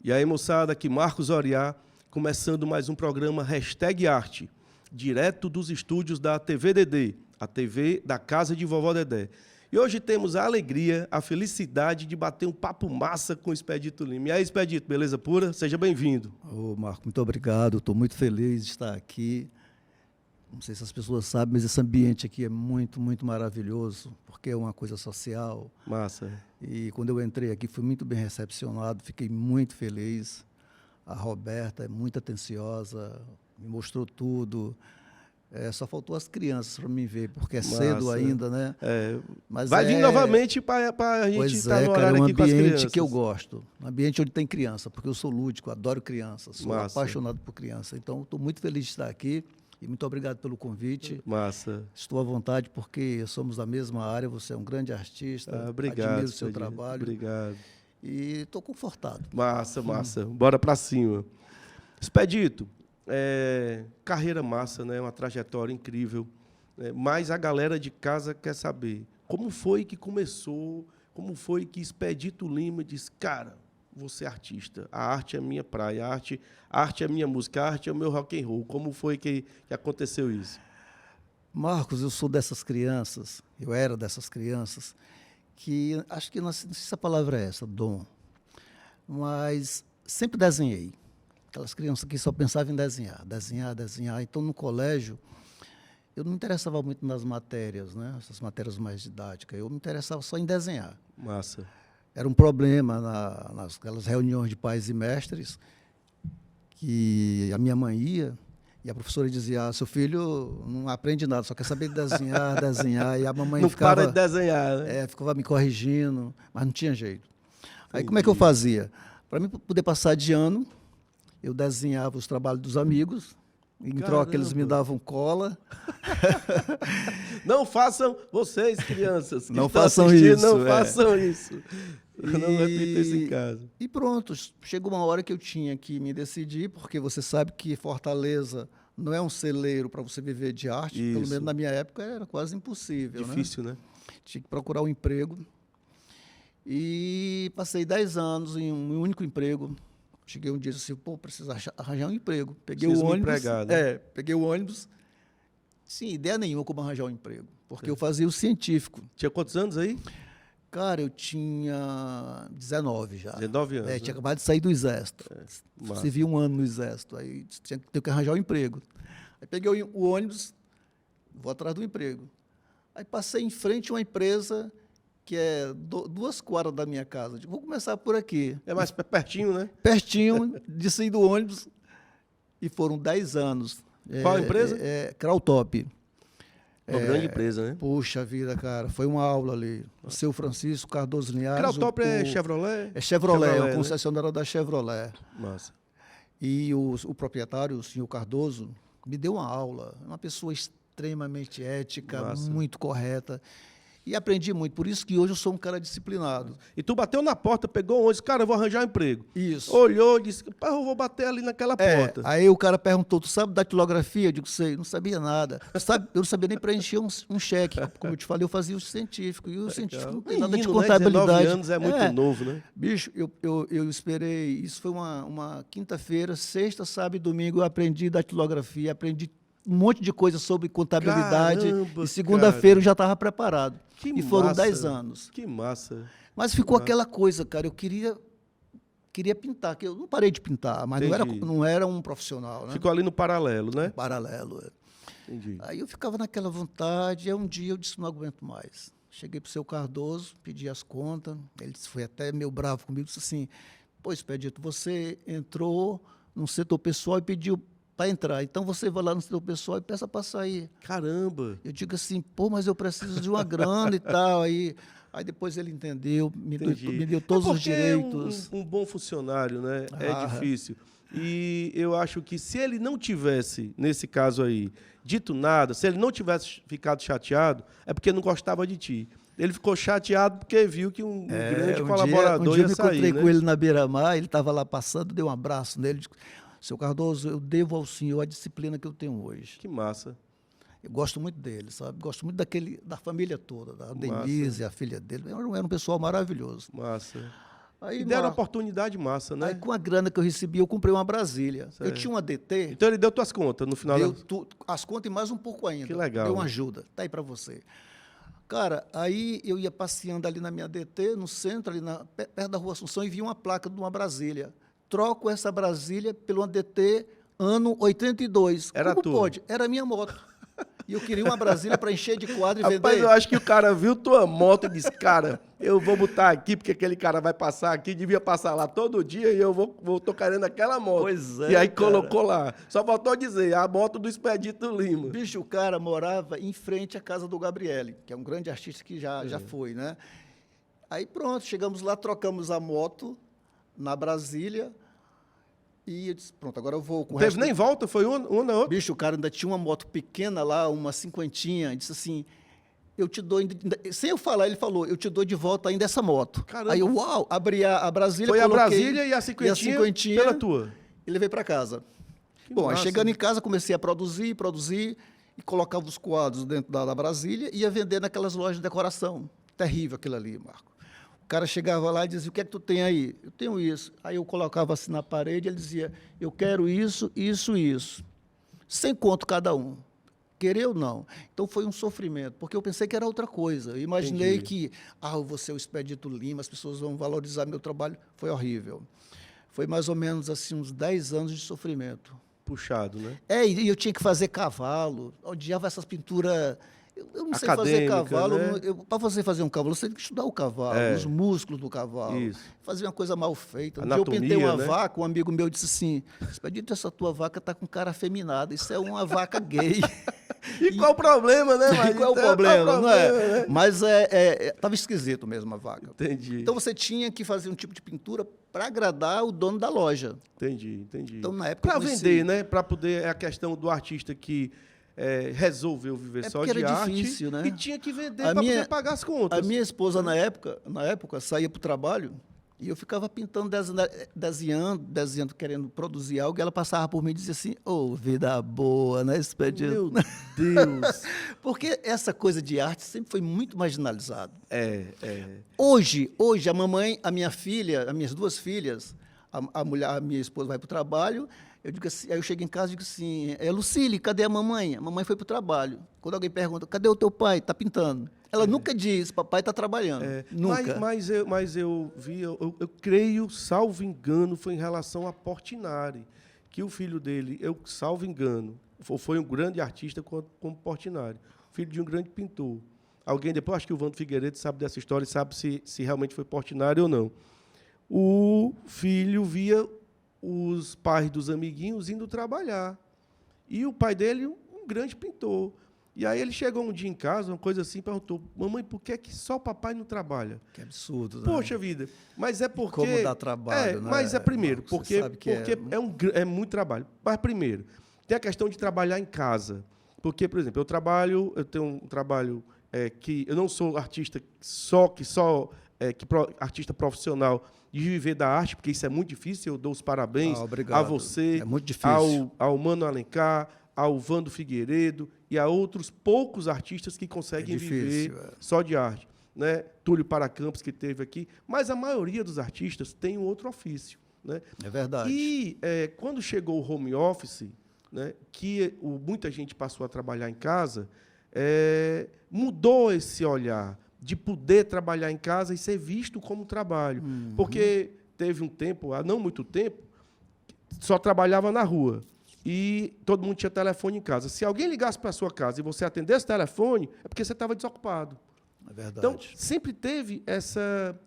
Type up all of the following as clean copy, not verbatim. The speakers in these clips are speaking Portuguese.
E aí, moçada, aqui Marcos Oriá, começando mais um programa #Arte, direto dos estúdios da TV Dedê, a TV da Casa de Vovó Dedé. E hoje temos a alegria, a felicidade de bater um papo massa com o Expedito Lima. E aí, Expedito, beleza pura? Seja bem-vindo. Ô, Marco, muito obrigado. Estou muito feliz de estar aqui. Não sei se as pessoas sabem, mas esse ambiente aqui é muito, muito maravilhoso, porque é uma coisa social. Massa. E quando eu entrei aqui, fui muito bem recepcionado, fiquei muito feliz. A Roberta é muito atenciosa, me mostrou tudo. Só faltou as crianças para me ver, porque é cedo ainda, né? Mas vai vir novamente para a gente estar no horário aqui com as crianças. É um ambiente que eu gosto, um ambiente onde tem criança, porque eu sou lúdico, adoro crianças, sou apaixonado por criança. Então, estou muito feliz de estar aqui e muito obrigado pelo convite. Massa. Estou à vontade porque somos da mesma área, você é um grande artista, obrigado, admiro o seu trabalho. Obrigado. E estou confortado. Massa, massa. Bora para cima. Expedito. Carreira massa, né? Uma trajetória incrível. Mas a galera de casa quer saber como foi que começou, como foi que Expedito Lima disse, cara, vou ser artista, a arte é minha praia, a arte é minha música, a arte é o meu rock and roll. Como foi que aconteceu isso? Marcos, eu sou dessas crianças, eu era dessas crianças, que acho que não sei se a palavra é essa, dom, mas sempre desenhei. Aquelas crianças que só pensavam em desenhar. Então, no colégio, eu não me interessava muito nas matérias, né? Essas matérias mais didáticas. Eu me interessava só em desenhar. Massa. Era um problema naquelas reuniões de pais e mestres, que a minha mãe ia e a professora dizia, seu filho não aprende nada, só quer saber desenhar. E a mamãe não ficava... para de desenhar, né? Ficava me corrigindo, mas não tinha jeito. Aí, como é que eu fazia? Para mim poder passar de ano, eu desenhava os trabalhos dos amigos, em troca eles me davam cola. Não façam vocês, crianças. Não façam isso. Não façam isso. Não repita isso em casa. E pronto, chegou uma hora que eu tinha que me decidir, porque você sabe que Fortaleza não é um celeiro para você viver de arte. Isso. Pelo menos na minha época era quase impossível. Difícil, né? Tinha que procurar um emprego. E passei 10 anos em um único emprego. Cheguei um dia e disse assim, preciso arranjar um emprego. Peguei o ônibus. Peguei o ônibus. Sem ideia nenhuma como arranjar um emprego. Porque eu fazia o científico. Tinha quantos anos aí? Cara, eu tinha 19 já. 19 anos. Tinha acabado de sair do Exército. Servi um ano no Exército. Aí tinha que arranjar um emprego. Aí peguei o ônibus, vou atrás do emprego. Aí passei em frente a uma empresa que é 2 quadras da minha casa. Vou começar por aqui. É mais pertinho, né? Pertinho, de sair do ônibus. E foram 10 anos. Qual a empresa? Krautop. Uma grande empresa, né? Puxa vida, cara. Foi uma aula ali. O seu Francisco Cardoso Linhares. Krautop é Chevrolet? É Chevrolet, é uma concessionária da Chevrolet. Massa. E o proprietário, o senhor Cardoso, me deu uma aula. Uma pessoa extremamente ética, Massa. Muito correta. E aprendi muito, por isso que hoje eu sou um cara disciplinado. E tu bateu na porta, pegou onde? Cara, eu vou arranjar um emprego. Isso. Olhou e disse, pá, eu vou bater ali naquela porta. Aí o cara perguntou, tu sabe datilografia? Eu digo, sei, não sabia nada. Eu não sabia nem preencher um cheque. Como eu te falei, eu fazia o científico. E o científico não tem nada de contabilidade. 19 anos é muito novo, né? Bicho, eu esperei, isso foi uma quinta-feira, sexta, sábado e domingo, eu aprendi datilografia, aprendi um monte de coisa sobre contabilidade. Caramba, e segunda-feira eu já estava preparado. Que foram massa, 10 anos. Que massa. Mas ficou aquela coisa, cara, eu queria pintar, que eu não parei de pintar, mas não era um profissional, né? Ficou ali no paralelo, né? Paralelo. Entendi. Aí eu ficava naquela vontade, e um dia eu disse, não aguento mais. Cheguei para o seu Cardoso, pedi as contas, ele foi até meio bravo comigo, disse assim, pô, Expedito, você entrou no setor pessoal e pediu para entrar. Então, você vai lá no setor pessoal e peça para sair. Caramba! Eu digo assim, mas eu preciso de uma grana e tal. Aí depois ele entendeu, me deu todos os direitos. Um bom funcionário, né? É difícil. E eu acho que se ele não tivesse, nesse caso aí, dito nada, se ele não tivesse ficado chateado, é porque não gostava de ti. Ele ficou chateado porque viu que um grande colaborador ia sair. Um dia eu me encontrei com ele na beira-mar, ele estava lá passando, dei um abraço nele, seu Cardoso, eu devo ao senhor a disciplina que eu tenho hoje. Que massa. Eu gosto muito dele, sabe? Gosto muito da família toda, da Denise, a filha dele. Era um pessoal maravilhoso. Massa. Aí, E deram Marco, oportunidade massa, né? aí com a grana que eu recebi, eu comprei uma Brasília. Eu Certo. tinha uma DT, Então ele deu tuas contas no final. deu as contas e mais um pouco ainda. Que legal. Deu uma ajuda. Tá aí para você. Cara, aí eu ia passeando ali na minha DT, no centro, ali perto da Rua Assunção, e vi uma placa de uma Brasília. Troco essa Brasília pela uma DT ano 82. Era Como tua? pode? Era a minha moto. E eu queria uma Brasília para encher de quadro e Rapaz, vender. eu acho que o cara viu tua moto e disse, cara, eu vou botar aqui, porque aquele cara vai passar aqui, devia passar lá todo dia e eu tô querendo aquela moto. Pois é, E aí cara. colocou lá. Só faltou dizer, a moto do Expedito Lima. Bicho, o cara morava em frente à casa do Gabriele, que é um grande artista que já foi, né? Aí pronto, chegamos lá, trocamos a moto na Brasília e eu disse, pronto, agora eu vou com Não o teve resto. nem volta, foi uma na outra. Bicho, o cara ainda tinha uma moto pequena lá, uma cinquentinha, e disse assim, eu te dou, sem eu falar, ele falou, eu te dou de volta ainda essa moto. Caramba. Aí eu, uau, abri a Brasília, Foi a coloquei, Brasília e a cinquentinha pela tua. e levei para casa. Que Bom, aí massa. chegando em casa, comecei a produzir, e colocava os quadros dentro da Brasília e ia vender naquelas lojas de decoração. Terrível aquilo ali, Marco. O cara chegava lá e dizia, o que é que tu tem aí? Eu tenho isso. Aí eu colocava assim na parede, ele dizia, eu quero isso, isso, isso. 100 conto cada um. Querer ou não. Então foi um sofrimento, porque eu pensei que era outra coisa. Eu imaginei Entendi. que, eu vou ser o Expedito Lima, as pessoas vão valorizar meu trabalho. Foi horrível. Foi mais ou menos assim uns 10 anos de sofrimento. Puxado, né? E eu tinha que fazer cavalo, odiava essas pinturas. Eu não sei fazer Acadêmica, cavalo. né? Para você fazer um cavalo, você tem que estudar o cavalo, os músculos do cavalo. Isso. Fazer uma coisa mal feita. Um Anatomia, dia eu pintei uma né? vaca, um amigo meu disse assim: Expedito, essa tua vaca está com cara afeminada, isso é uma vaca gay. E qual o problema, né, E Magno? qual é o problema, não é? né? Mas estava esquisito mesmo a vaca. Entendi. Então você tinha que fazer um tipo de pintura para agradar o dono da loja. Entendi. Então, na época, Para eu conheci- vender, né? Para poder. É a questão do artista que resolveu viver É só porque de era arte difícil, né? e tinha que vender A para minha- poder pagar as contas. A minha esposa, na época, saía para o trabalho e eu ficava pintando, desenhando, querendo produzir algo, e ela passava por mim e dizia assim, vida boa, né, Expedito? Meu Deus. Porque essa coisa de arte sempre foi muito marginalizado. É. Hoje, a mamãe, a minha filha, as minhas duas filhas, a minha esposa vai para o trabalho, eu digo assim, aí eu chego em casa e digo assim, Lucília, cadê a mamãe? A mamãe foi para o trabalho. Quando alguém pergunta, cadê o teu pai? Está pintando. Ela nunca diz, papai está trabalhando. Nunca. Mas eu vi, eu creio, salvo engano, foi em relação a Portinari, que o filho dele, eu salvo engano, foi um grande artista como Portinari, filho de um grande pintor. Alguém depois, acho que o Vando Figueiredo sabe dessa história e sabe se realmente foi Portinari ou não. O filho via os pais dos amiguinhos indo trabalhar. E o pai dele, um grande pintor. E aí ele chegou um dia em casa, uma coisa assim, perguntou, mamãe, por que só o papai não trabalha? Que absurdo, né? Poxa vida, mas é porque... Como dá trabalho, né? Mas é primeiro, Marcos, porque, você sabe que é muito trabalho. Mas primeiro, tem a questão de trabalhar em casa. Porque, por exemplo, eu tenho um trabalho que eu não sou artista artista profissional de viver da arte, porque isso é muito difícil, eu dou os parabéns obrigado. a você, É muito difícil. ao Mano Alencar, ao Vando Figueiredo e a outros poucos artistas que conseguem difícil, viver só de arte. Né? Túlio Paracampos, que teve aqui, mas a maioria dos artistas tem um outro ofício. Né? É verdade. E quando chegou o home office, né, que muita gente passou a trabalhar em casa, mudou esse olhar de poder trabalhar em casa e ser visto como trabalho. Porque teve um tempo, há não muito tempo, só trabalhava na rua. E todo mundo tinha telefone em casa. Se alguém ligasse para a sua casa e você atendesse o telefone, é porque você estava desocupado. É verdade. Então, sempre teve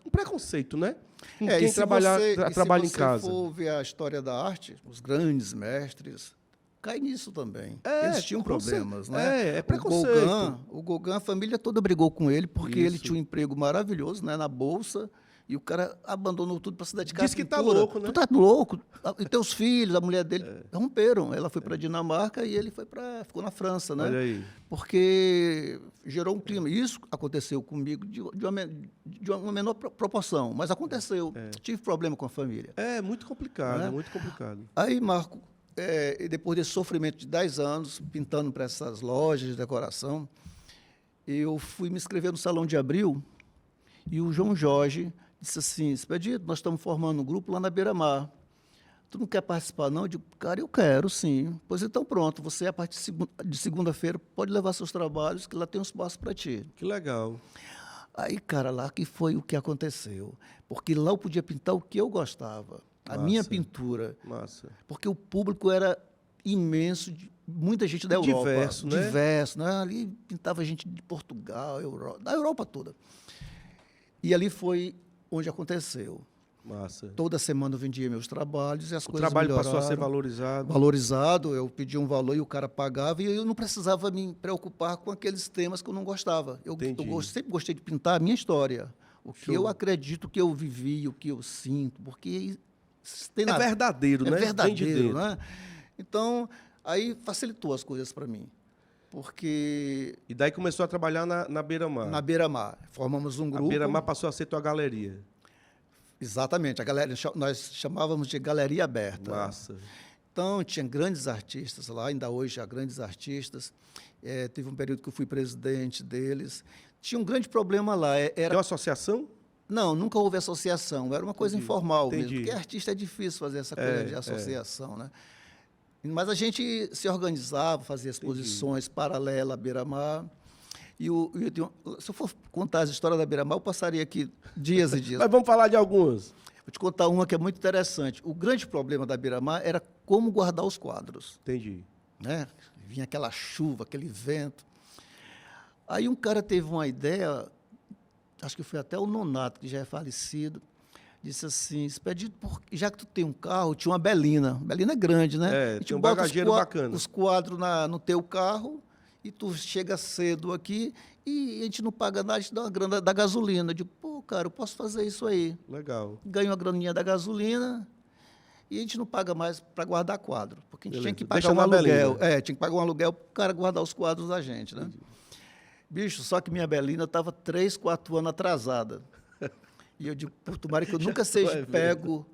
um preconceito, né? Com e quem se trabalha em casa. Se você for ver a história da arte, os grandes mestres cai nisso também. Eles tinham problemas, né? É preconceito. O Gauguin, a família toda brigou com ele, porque ele Isso. tinha um emprego maravilhoso, né, na Bolsa, e o cara abandonou tudo para se dedicar Diz à que tá pintura. louco, né? Tu tá louco? E teus filhos, a mulher dele, romperam. Ela foi para a Dinamarca e ele ficou na França, né? Olha aí. Porque gerou um clima. Isso aconteceu comigo de uma menor proporção, mas aconteceu. Tive problema com a família. É muito complicado, Né? é muito complicado. Aí, Marco, depois desse sofrimento de 10 anos, pintando para essas lojas de decoração, eu fui me inscrever no Salão de Abril e o João Jorge Disse assim, Expedito, nós estamos formando um grupo lá na Beira-Mar. Tu não quer participar, não? Eu digo, cara, eu quero, sim. Pois então, pronto, você, a partir de segunda-feira, pode levar seus trabalhos, que lá tem um espaço para ti. Que legal. Aí, cara, lá que foi o que aconteceu. Porque lá eu podia pintar o que eu gostava. A minha Massa. pintura. Massa. Porque o público era imenso, muita gente da Europa. Diverso, né? Diverso, né? Ali pintava gente de Portugal, da Europa toda. E ali foi onde aconteceu. Massa. Toda semana eu vendia meus trabalhos e as O coisas trabalho melhoraram. passou a ser valorizado. Valorizado, eu pedia um valor e o cara pagava, e eu não precisava me preocupar com aqueles temas que eu não gostava. Entendi. Sempre gostei de pintar a minha história, o que Show. eu acredito, o que eu vivi, o que eu sinto, porque tem É verdadeiro, né? é Vem de verdadeiro, dentro. né? Então, aí facilitou as coisas para mim, porque E daí começou a trabalhar na Beira-Mar. na Beira-Mar formamos um A grupo. Beira-Mar passou a ser tua galeria. Exatamente, nós chamávamos de Galeria Aberta. Massa. Então, tinha grandes artistas lá, ainda hoje há grandes artistas. Teve um período que eu fui presidente deles. Tinha um grande problema lá. Tem uma associação? Não, nunca houve associação. Era uma coisa Entendi. informal Entendi. mesmo. Porque artista é difícil fazer essa coisa de associação, né? Mas a gente se organizava, fazia exposições paralelas à Beira-Mar. Se eu for contar as histórias da Beira-Mar, eu passaria aqui dias e dias. Mas vamos falar de algumas. Vou te contar uma que é muito interessante. O grande problema da Beira-Mar era como guardar os quadros, Entendi. né? Vinha aquela chuva, aquele vento. Aí um cara teve uma ideia, acho que foi até o Nonato, que já é falecido, disse assim, Expedito, já que tu tem um carro, tinha uma Belina. Belina é grande, né? É, E tu tem um bota bagageiro bacana. os quadros no teu carro e tu chega cedo aqui e a gente não paga nada, a gente dá uma grana da gasolina. Eu digo, pô, cara, eu posso fazer isso aí. Legal. Ganho a graninha da gasolina e a gente não paga mais para guardar quadro, porque a gente Beleza. tinha que Deixa pagar um na aluguel. Belina. Tinha que pagar um aluguel para o cara guardar os quadros da gente, né? Bicho, só que minha Belina estava 3, 4 anos atrasada. E eu digo, pô, tomara que eu nunca seja pego,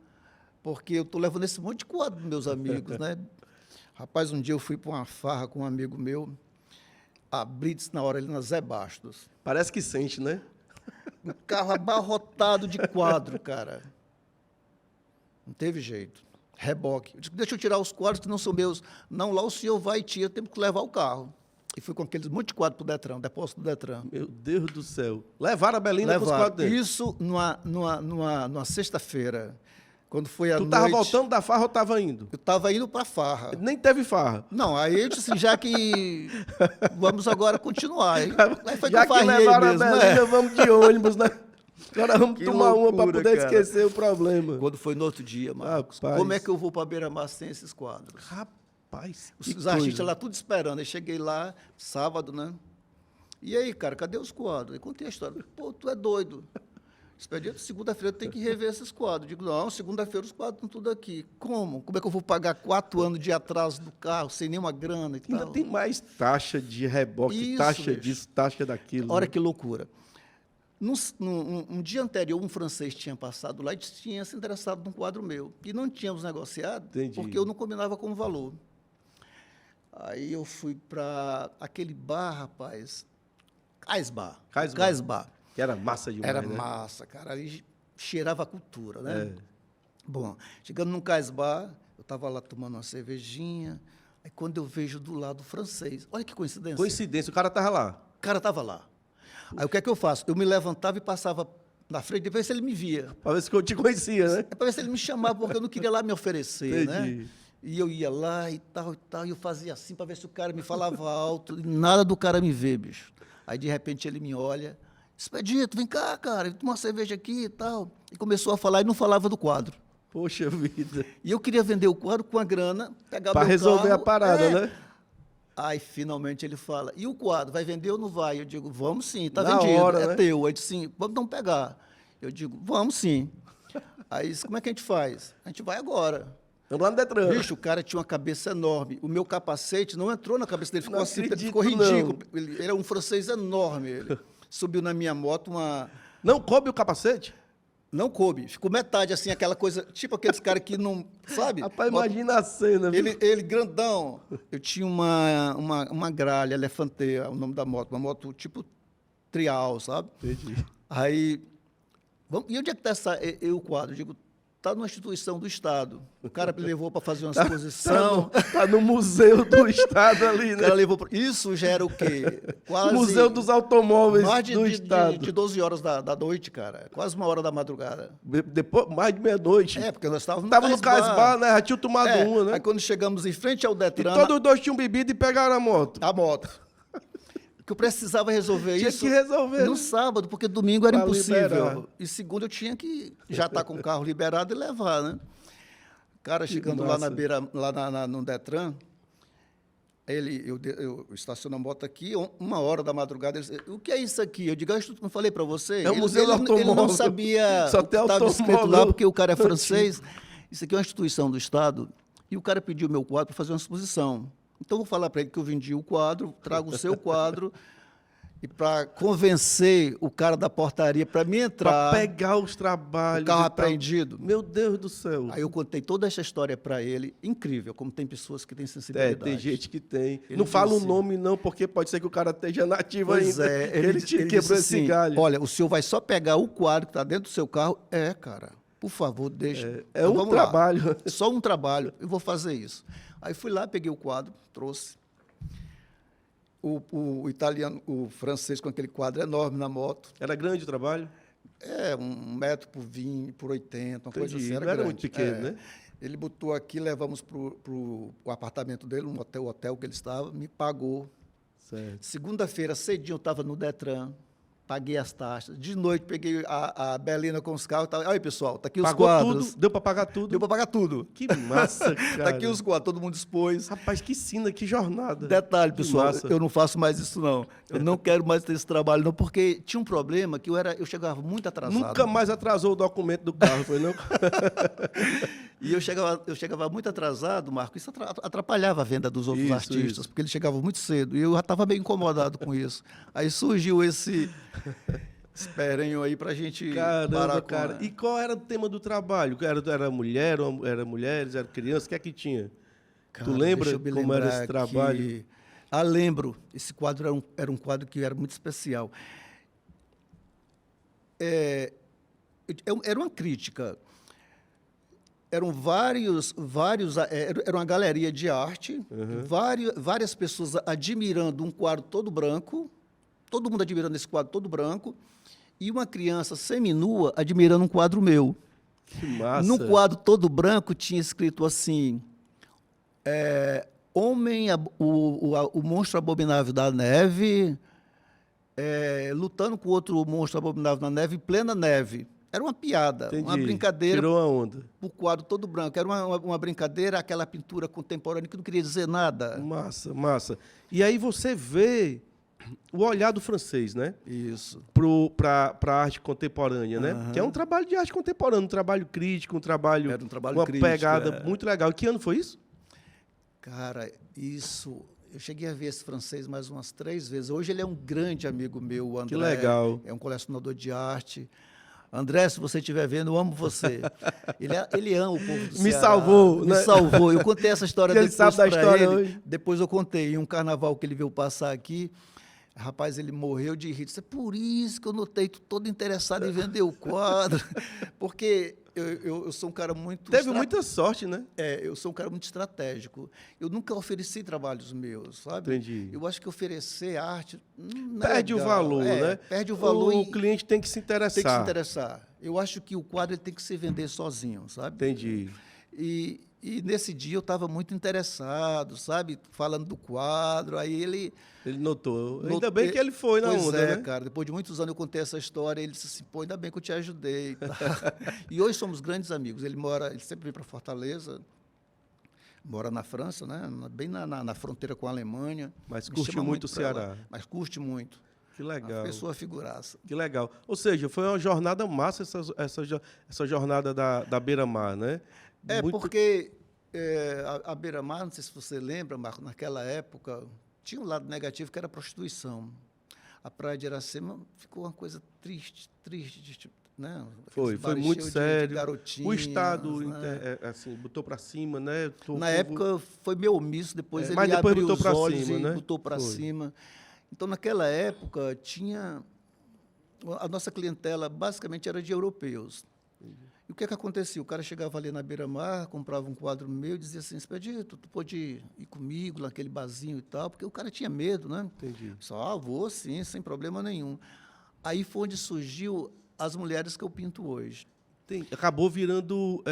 porque eu estou levando esse monte de quadro dos meus amigos, né? Rapaz, um dia eu fui para uma farra com um amigo meu, a Blitz na hora ali na Zé Bastos. Parece que sente, né? Um carro abarrotado de quadro, cara. Não teve jeito. Reboque. Eu disse, deixa eu tirar os quadros que não são meus. Não, lá o senhor vai e tira, temos que levar o carro. E fui com aqueles monte de quadro para o Detran, depósito do Detran. Meu Deus do céu. Levaram a Belina com os quadros dentro. Isso numa sexta-feira, quando foi a Tu noite. tava voltando da farra ou tava indo? Eu estava indo para a farra. Nem teve farra. Não, aí eu disse, já que vamos agora continuar. Aí foi Já que eu que farrei levaram mesmo, a Belina, né? vamos de ônibus, né? Agora vamos Que tomar uma para loucura, poder cara. esquecer o problema. Quando foi no outro dia, Marcos, Rapaz. como é que eu vou para a Beira-Mar sem esses quadros? Rapaz, Os que artistas coisa. lá tudo esperando. Aí cheguei lá, sábado, né? E aí, cara, cadê os quadros? Aí contei a história. Pô, tu é doido. Expedito, segunda-feira tem que rever esses quadros. Digo, não, segunda-feira os quadros estão tudo aqui. Como? Como é que eu vou pagar 4 anos de atraso do carro, sem nenhuma grana e Ainda tal? tem mais taxa de reboque, Isso, taxa bicho. disso, taxa daquilo. Olha né? que loucura. Um dia anterior, um francês tinha passado lá e tinha se interessado num quadro meu. E não tínhamos negociado, Entendi. porque eu não combinava com o valor. Aí eu fui para aquele bar, rapaz, Kaisbar. Kaisbar. Kaisbar. Que era massa demais, Era né? massa, cara. Ali cheirava a cultura, né? É. Bom, chegando num Kaisbar, eu estava lá tomando uma cervejinha, aí quando eu vejo do lado o francês, olha que coincidência. Coincidência, o cara tava lá. O cara estava lá. Aí o que é que eu faço? Eu me levantava e passava na frente, depois ele me via. Pra ver se eu te conhecia, né? É para ver se ele me chamava, porque eu não queria lá me oferecer, Entendi. né? E eu ia lá e tal, e eu fazia assim para ver se o cara me falava alto, e nada do cara me ver, bicho. Aí, de repente, ele me olha, Expedito, vem cá, cara, toma uma cerveja aqui e tal. E começou a falar e não falava do quadro. Poxa vida. E eu queria vender o quadro com a grana, pegar Pra meu resolver carro, a parada, né? Aí, finalmente, ele fala, e o quadro, vai vender ou não vai? Eu digo, vamos sim, está Na vendido, hora, é né? teu. Aí disse, sim, vamos então pegar. Eu digo, vamos sim. Aí disse, como é que a gente faz? A gente vai agora. Estamos lá no Detran. Bicho, o cara tinha uma cabeça enorme. O meu capacete não entrou na cabeça dele, ficou Não assim, acredito, ficou ridículo. não. Ele era um francês enorme. Ele subiu na minha moto uma... Não coube o capacete? Não coube, ficou metade assim, aquela coisa, tipo aqueles caras que não, sabe? Rapaz, imagina a cena. viu? Ele grandão. Eu tinha uma gralha, Elefanteia, o nome da moto, uma moto tipo trial, sabe? Entendi. Aí E onde é que está o quadro? Eu digo, está numa instituição do Estado. O cara me levou para fazer uma exposição. Tá no Museu do Estado ali, O né? cara levou isso já era o quê? Quase Museu dos Automóveis mais do Estado. de 12 horas da noite, cara. Quase 1 hora da madrugada. Depois, mais de meia-noite. Porque nós estávamos Tava no Casbar, né? Já tinha tomado uma, né? Aí quando chegamos em frente ao E Detran, todos os dois tinham bebido e pegaram a moto. a moto. Que eu precisava resolver Tinha isso que resolver, no né? sábado, porque domingo era Pra liberar. impossível. E segunda eu tinha que já estar com o carro liberado e levar, né? Cara, chegando lá na massa. beira, no Detran, eu estaciono a moto aqui, 1 hora da madrugada, ele disse, o que é isso aqui? Eu digo, não falei para você? É o Museu do Automóvel. Ele não sabia Só o que tem estava escrito automóvel lá, porque o cara é francês. Isso aqui é uma instituição do Estado, e o cara pediu meu quadro para fazer uma exposição. Então, eu vou falar para ele que eu vendi o quadro, trago o seu quadro, e para convencer o cara da portaria para me entrar, Pra pegar os trabalhos. o carro e tal. apreendido. Meu Deus do céu. Aí eu contei toda essa história para ele, incrível, como tem pessoas que têm sensibilidade. Tem gente que tem. Ele Não fala o disse- nome, não, porque pode ser que o cara esteja nativo Pois ainda. é, Ele te ele quebrou disse esse assim, galho. olha, o senhor vai só pegar o quadro que está dentro do seu carro? Por favor, deixa. É um vamos lá. trabalho. Só um trabalho, eu vou fazer isso. Aí fui lá, peguei o quadro, trouxe. O italiano, o francês com aquele quadro enorme na moto, Era grande o trabalho? 1 metro por 20, por 80, uma coisa Entendi. assim, era Não era grande. muito pequeno, né? Ele botou aqui, levamos para o apartamento dele, um hotel que ele estava, me pagou. Certo. Segunda-feira, cedinho, eu estava no Detran, paguei as taxas. De noite, peguei a Belina com os carros. Aí, pessoal, tá aqui os Pagou quadros. tudo? Deu pra pagar tudo? Deu para pagar tudo. Que massa, cara. Tá aqui os quadros, todo mundo expôs. Rapaz, que sina, que jornada. Detalhe, Que pessoal, massa. eu não faço mais isso, não. Eu não quero mais ter esse trabalho, não, porque tinha um problema que eu chegava muito atrasado. Nunca mais atrasou o documento do carro, foi não? E eu chegava muito atrasado, Marco. Isso atrapalhava a venda dos outros Isso, artistas, isso. porque ele chegava muito cedo. E eu já estava bem incomodado com isso. Aí surgiu esse esperenho aí para a gente Caramba, parar com cara. E qual era o tema do trabalho? Era mulher, era mulheres, era criança? O que é que tinha? Cara, Tu lembra deixa eu me como era esse lembrar trabalho? lembro. Esse quadro era um quadro que era muito especial. Era uma crítica. Eram era uma galeria de arte, várias pessoas admirando um quadro todo branco, todo mundo admirando esse quadro todo branco, e uma criança seminua admirando um quadro meu. Que massa. No quadro todo branco tinha escrito assim, o monstro abominável da neve, lutando com outro monstro abominável da neve em plena neve. Era uma piada, Entendi. uma brincadeira. Tirou a onda. O quadro todo branco. Era uma brincadeira, aquela pintura contemporânea que não queria dizer nada. Massa, massa. E aí você vê o olhar do francês, né? Isso. Para a arte contemporânea, né? Que é um trabalho de arte contemporânea, um trabalho crítico, um trabalho, Era um trabalho uma crítico, pegada muito legal. Que ano foi isso? Cara, isso... Eu cheguei a ver esse francês mais umas 3 vezes. Hoje ele é um grande amigo meu, o André. Que legal. É um colecionador de arte. André, se você estiver vendo, eu amo você. Ele ama o povo do Me Ceará. salvou, Me né? salvou. Eu contei essa história Que ele depois sabe da pra história ele. hoje. Depois eu contei. Em um carnaval que ele veio passar aqui, rapaz, ele morreu de rir. Disse, é por isso que eu notei tu todo interessado em vender o quadro. Porque eu sou um cara muito... Teve muita sorte, né? eu sou um cara muito estratégico. Eu nunca ofereci trabalhos meus, sabe? Entendi. Eu acho que oferecer arte não é Perde o legal. valor, né? Perde o valor. O cliente tem que se interessar. Tem que se interessar. Eu acho que o quadro ele tem que se vender sozinho, sabe? Entendi. E nesse dia eu estava muito interessado, sabe? Falando do quadro, aí ele... Ele notou. Ainda bem que ele foi na pois onda, né? Cara. Depois de muitos anos eu contei essa história, ele disse assim, pô, ainda bem que eu te ajudei. E hoje somos grandes amigos. Ele sempre vem para Fortaleza, mora na França, né? Bem na fronteira com a Alemanha. Mas Me curte chama muito o pra lá. Ceará. Mas curte muito. Que legal. Uma pessoa figuraça. Que legal. Ou seja, foi uma jornada massa essa jornada da Beira-Mar, né? Porque a Beira-Mar, não sei se você lembra, Marco, naquela época, tinha um lado negativo que era a prostituição. A Praia de Iracema ficou uma coisa triste, né? Foi Bares muito cheios sério. de garotinhas, O Estado né? assim, botou para cima, né? Na época foi meio omisso, depois ele mas depois abriu botou os pra olhos cima, e né? botou para Foi. cima. Então, naquela época, tinha a nossa clientela basicamente era de europeus. E o que acontecia? O cara chegava ali na beira-mar, comprava um quadro meu e dizia assim, Expedito, tu pode ir comigo naquele barzinho e tal, porque o cara tinha medo, né? Entendi. Só, vou sim, sem problema nenhum. Aí foi onde surgiu as mulheres que eu pinto hoje. Acabou virando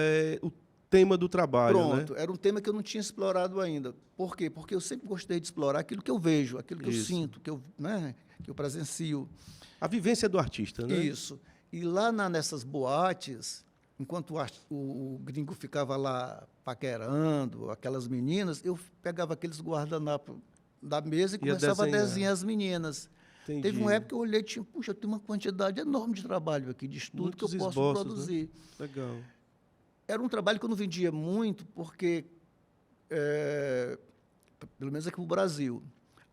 o tema do trabalho, Pronto, né? era um tema que eu não tinha explorado ainda. Por quê? Porque eu sempre gostei de explorar aquilo que eu vejo, aquilo que eu Isso. sinto, que eu presencio. A vivência do artista, né? Isso. E lá nessas boates, enquanto o gringo ficava lá paquerando aquelas meninas, eu pegava aqueles guardanapos da mesa e Ia começava a desenhar. desenhar as meninas. Entendi. Teve uma época que eu olhei e puxa, tem uma quantidade enorme de trabalho aqui, de estudo Muitos que eu posso esboços, produzir. Né? Legal. Era um trabalho que eu não vendia muito, porque, pelo menos aqui no Brasil,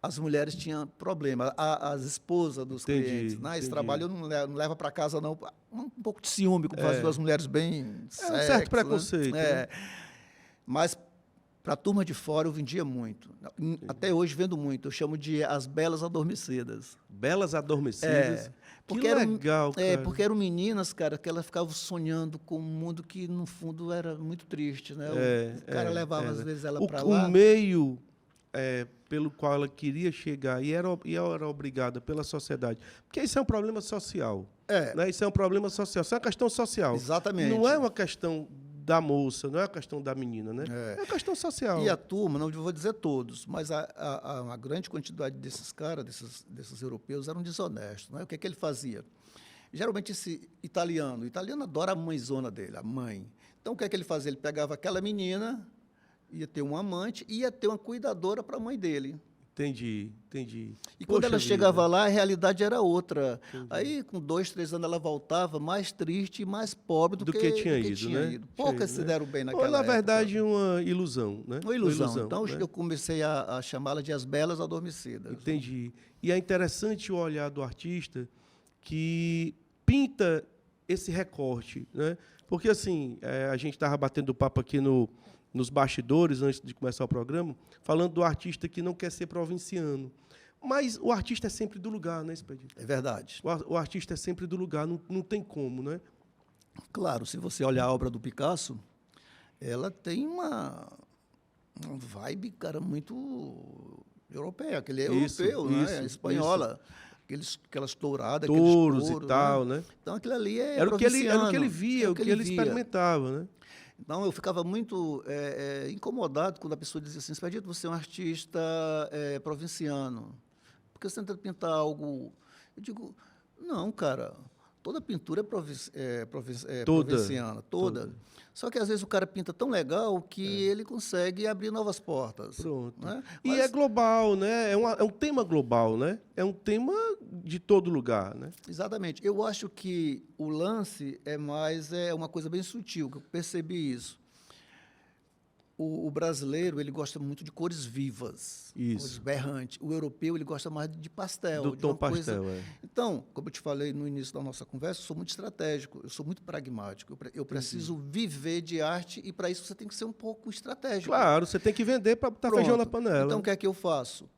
as mulheres tinham problema, as esposas dos clientes. Né? Esse trabalho eu não leva para casa, não. Um pouco de ciúme, como fazem duas mulheres bem Um sexy, certo preconceito. né? Né? Mas para a turma de fora eu vendia muito. Até hoje vendo muito. Eu chamo de as belas adormecidas. Belas adormecidas. Porque que legal, cara. porque eram meninas, cara, que elas ficavam sonhando com um mundo que, no fundo, era muito triste, né? O cara levava, às vezes, ela para lá. O meio pelo qual ela queria chegar e era obrigada pela sociedade. Porque isso é um problema social. Né? Isso é um problema social. Isso é uma questão social. Exatamente. Não é uma questão da moça, não é uma questão da menina, né? É uma questão social. E a turma, não vou dizer todos, mas a grande quantidade desses caras, desses europeus, eram desonestos. Né? O que ele fazia? Geralmente esse italiano, o italiano adora a mãezona dele, a mãe. Então o que ele fazia? Ele pegava aquela menina, ia ter um amante e ia ter uma cuidadora para a mãe dele. Entendi. E quando ela chegava lá, a realidade era outra. Entendi. Aí, com 2, 3 anos, ela voltava mais triste e mais pobre do que tinha ido. Poucas se deram bem naquela época. Na verdade, uma ilusão, né? Uma ilusão. Então, né? Eu comecei a chamá-la de as belas adormecidas. Entendi. E é interessante o olhar do artista que pinta esse recorte, né? Porque, assim, a gente estava batendo papo aqui nos bastidores, antes de começar o programa, falando do artista que não quer ser provinciano. Mas o artista é sempre do lugar, né, Expedito? É verdade. O artista é sempre do lugar, não tem como, né? Claro, se você olhar a obra do Picasso, ela tem uma vibe, cara, muito europeia. Aquele é europeu, né? Espanhola. Aquelas touradas, touros aqueles touros, e tal, né? Então, aquilo ali é era o que ele via, o que ele experimentava, né? Então, eu ficava muito incomodado quando a pessoa dizia assim, Expedito, você é um artista provinciano. Por que você tenta pintar algo... Eu digo, não, cara, toda pintura é provinciana, toda. Só que, às vezes, o cara pinta tão legal que ele consegue abrir novas portas. Pronto. Né? E é global, né? É um tema global, né? É um tema de todo lugar, né? Exatamente. Eu acho que o lance é uma coisa bem sutil, que eu percebi isso. O brasileiro, ele gosta muito de cores vivas, cores berrantes. O europeu, ele gosta mais de pastel. Do tom pastel, Então, como eu te falei no início da nossa conversa, eu sou muito estratégico, eu sou muito pragmático. Eu preciso viver de arte e, para isso, você tem que ser um pouco estratégico. Claro, você tem que vender para botar feijão na panela. Então, o que é que eu faço?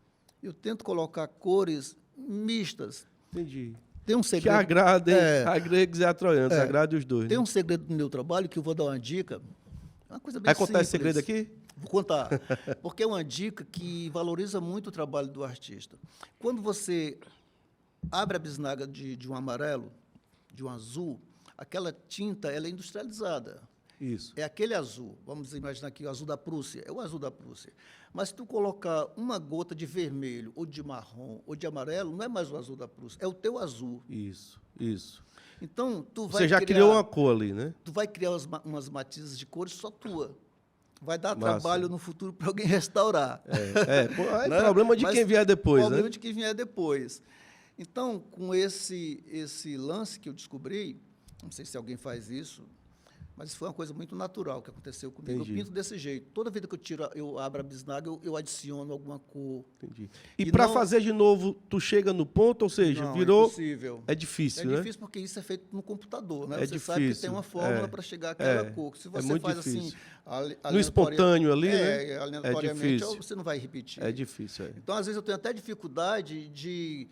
Eu tento colocar cores mistas. Entendi. Tem um segredo. Que agradem a gregos e a troianos, agrade os dois. Tem um segredo no meu trabalho que eu vou dar uma dica. Uma coisa bem simples. Vai contar esse segredo aqui? Vou contar. Porque é uma dica que valoriza muito o trabalho do artista. Quando você abre a bisnaga de um amarelo, de um azul, aquela tinta ela é industrializada. Isso. É aquele azul. Vamos imaginar aqui o azul da Prússia. É o azul da Prússia. Mas se tu colocar uma gota de vermelho, ou de marrom, ou de amarelo, não é mais o azul da Prússia, é o teu azul. Isso. Então, tu vai Você já criou uma cor ali, né? Tu vai criar umas matizes de cores só tua. Vai dar trabalho no futuro para alguém restaurar. Né? Problema de quem vier depois, problema de quem vier depois. Então, com esse lance que eu descobri, não sei se alguém faz isso, mas foi uma coisa muito natural que aconteceu comigo. Entendi. Eu pinto desse jeito. Toda vida que eu abro a bisnaga, eu adiciono alguma cor. Entendi. E para fazer de novo, tu chega no ponto, ou seja, não, virou... É impossível. É difícil, né? É difícil porque isso é feito no computador, né? Você difícil. Sabe que tem uma fórmula para chegar àquela cor. Se você muito faz difícil. assim... No espontâneo ali, né? Aleatoriamente, você não vai repetir. É difícil, Então, às vezes, eu tenho até dificuldade de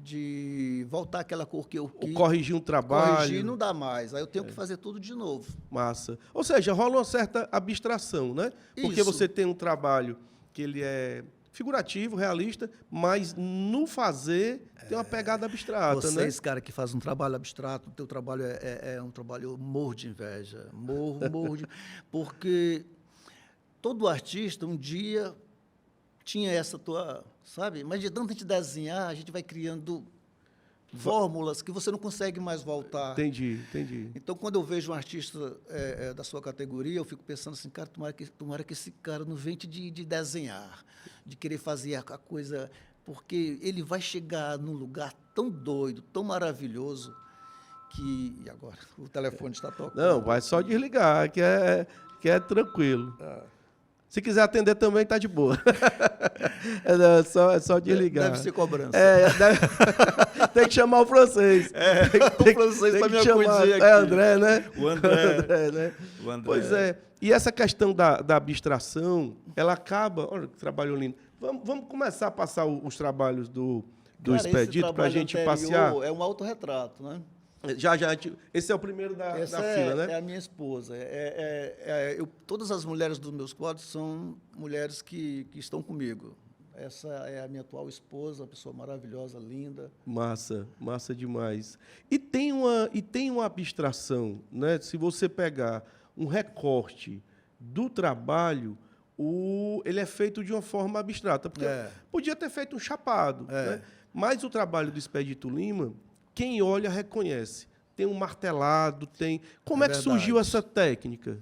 de voltar àquela cor que eu quis. Corrigir um trabalho. Corrigir não dá mais. Aí eu tenho que fazer tudo de novo. Massa. Ou seja, rola uma certa abstração, né? Porque Isso. você tem um trabalho que ele é figurativo, realista, mas no fazer tem uma pegada abstrata, né? Vocês, cara, que fazem um trabalho abstrato, o teu trabalho é um trabalho, eu morro de inveja. Morro de... Porque todo artista, um dia, tinha essa tua... Sabe? Mas de tanto a gente desenhar, a gente vai criando fórmulas que você não consegue mais voltar. Entendi. Então, quando eu vejo um artista da sua categoria, eu fico pensando assim, cara, tomara que esse cara não vente de desenhar, de querer fazer a coisa, porque ele vai chegar num lugar tão doido, tão maravilhoso, que... E agora? O telefone está tocando. Não, vai só desligar, que é tranquilo. Se quiser atender também, tá de boa. É só desligar. Deve ser cobrança. Tem que chamar o francês. O francês para me acudir aqui. É André, né? O André. André, né? O André. Pois é. E essa questão da abstração, ela acaba... Olha que trabalho lindo. Vamos começar a passar os trabalhos do Expedito para a gente passear. É um autorretrato, né? Já. Esse é o primeiro da fila, né? É a minha esposa. Todas as mulheres dos meus quadros são mulheres que estão comigo. Essa é a minha atual esposa, uma pessoa maravilhosa, linda. Massa demais. E tem uma abstração, né? Se você pegar um recorte do trabalho, ele é feito de uma forma abstrata. Porque podia ter feito um chapado, né? Mas o trabalho do Expedito Lima... Quem olha, reconhece. Tem um martelado, tem... Como é que surgiu essa técnica?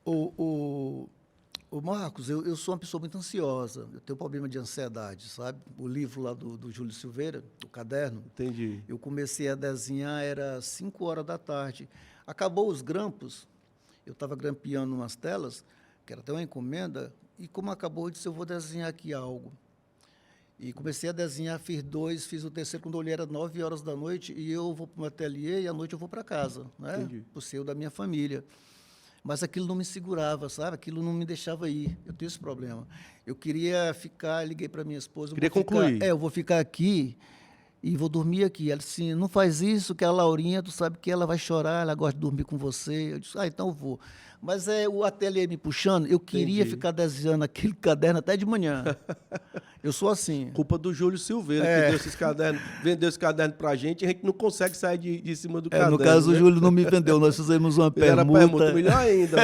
O Marcos, eu sou uma pessoa muito ansiosa. Eu tenho problema de ansiedade, sabe? O livro lá do Júlio Silveira, o caderno. Entendi. Eu comecei a desenhar, era 5 horas da tarde. Acabou os grampos, eu estava grampeando umas telas, que era até uma encomenda, e como acabou, eu disse, eu vou desenhar aqui algo. E comecei a desenhar, fiz 2, fiz o terceiro, quando eu olhei era 9 horas da noite, e eu vou para o meu ateliê e à noite eu vou para casa, né? Por ser o da minha família. Mas aquilo não me segurava, sabe? Aquilo não me deixava ir. Eu tenho esse problema. Eu queria ficar, liguei para minha esposa. Queria concluir. Eu vou ficar aqui e vou dormir aqui. Ela disse, não faz isso, que a Laurinha, tu sabe que ela vai chorar, ela gosta de dormir com você. Eu disse, então eu vou. Mas o ateliê me puxando, eu queria ficar desenhando aquele caderno até de manhã. Eu sou assim. Culpa do Júlio Silveira, que deu esses cadernos, vendeu esse caderno pra gente, a gente não consegue sair de cima do caderno. No caso, né? O Júlio não me vendeu, nós fizemos uma permuta. Era permuta, melhor ainda.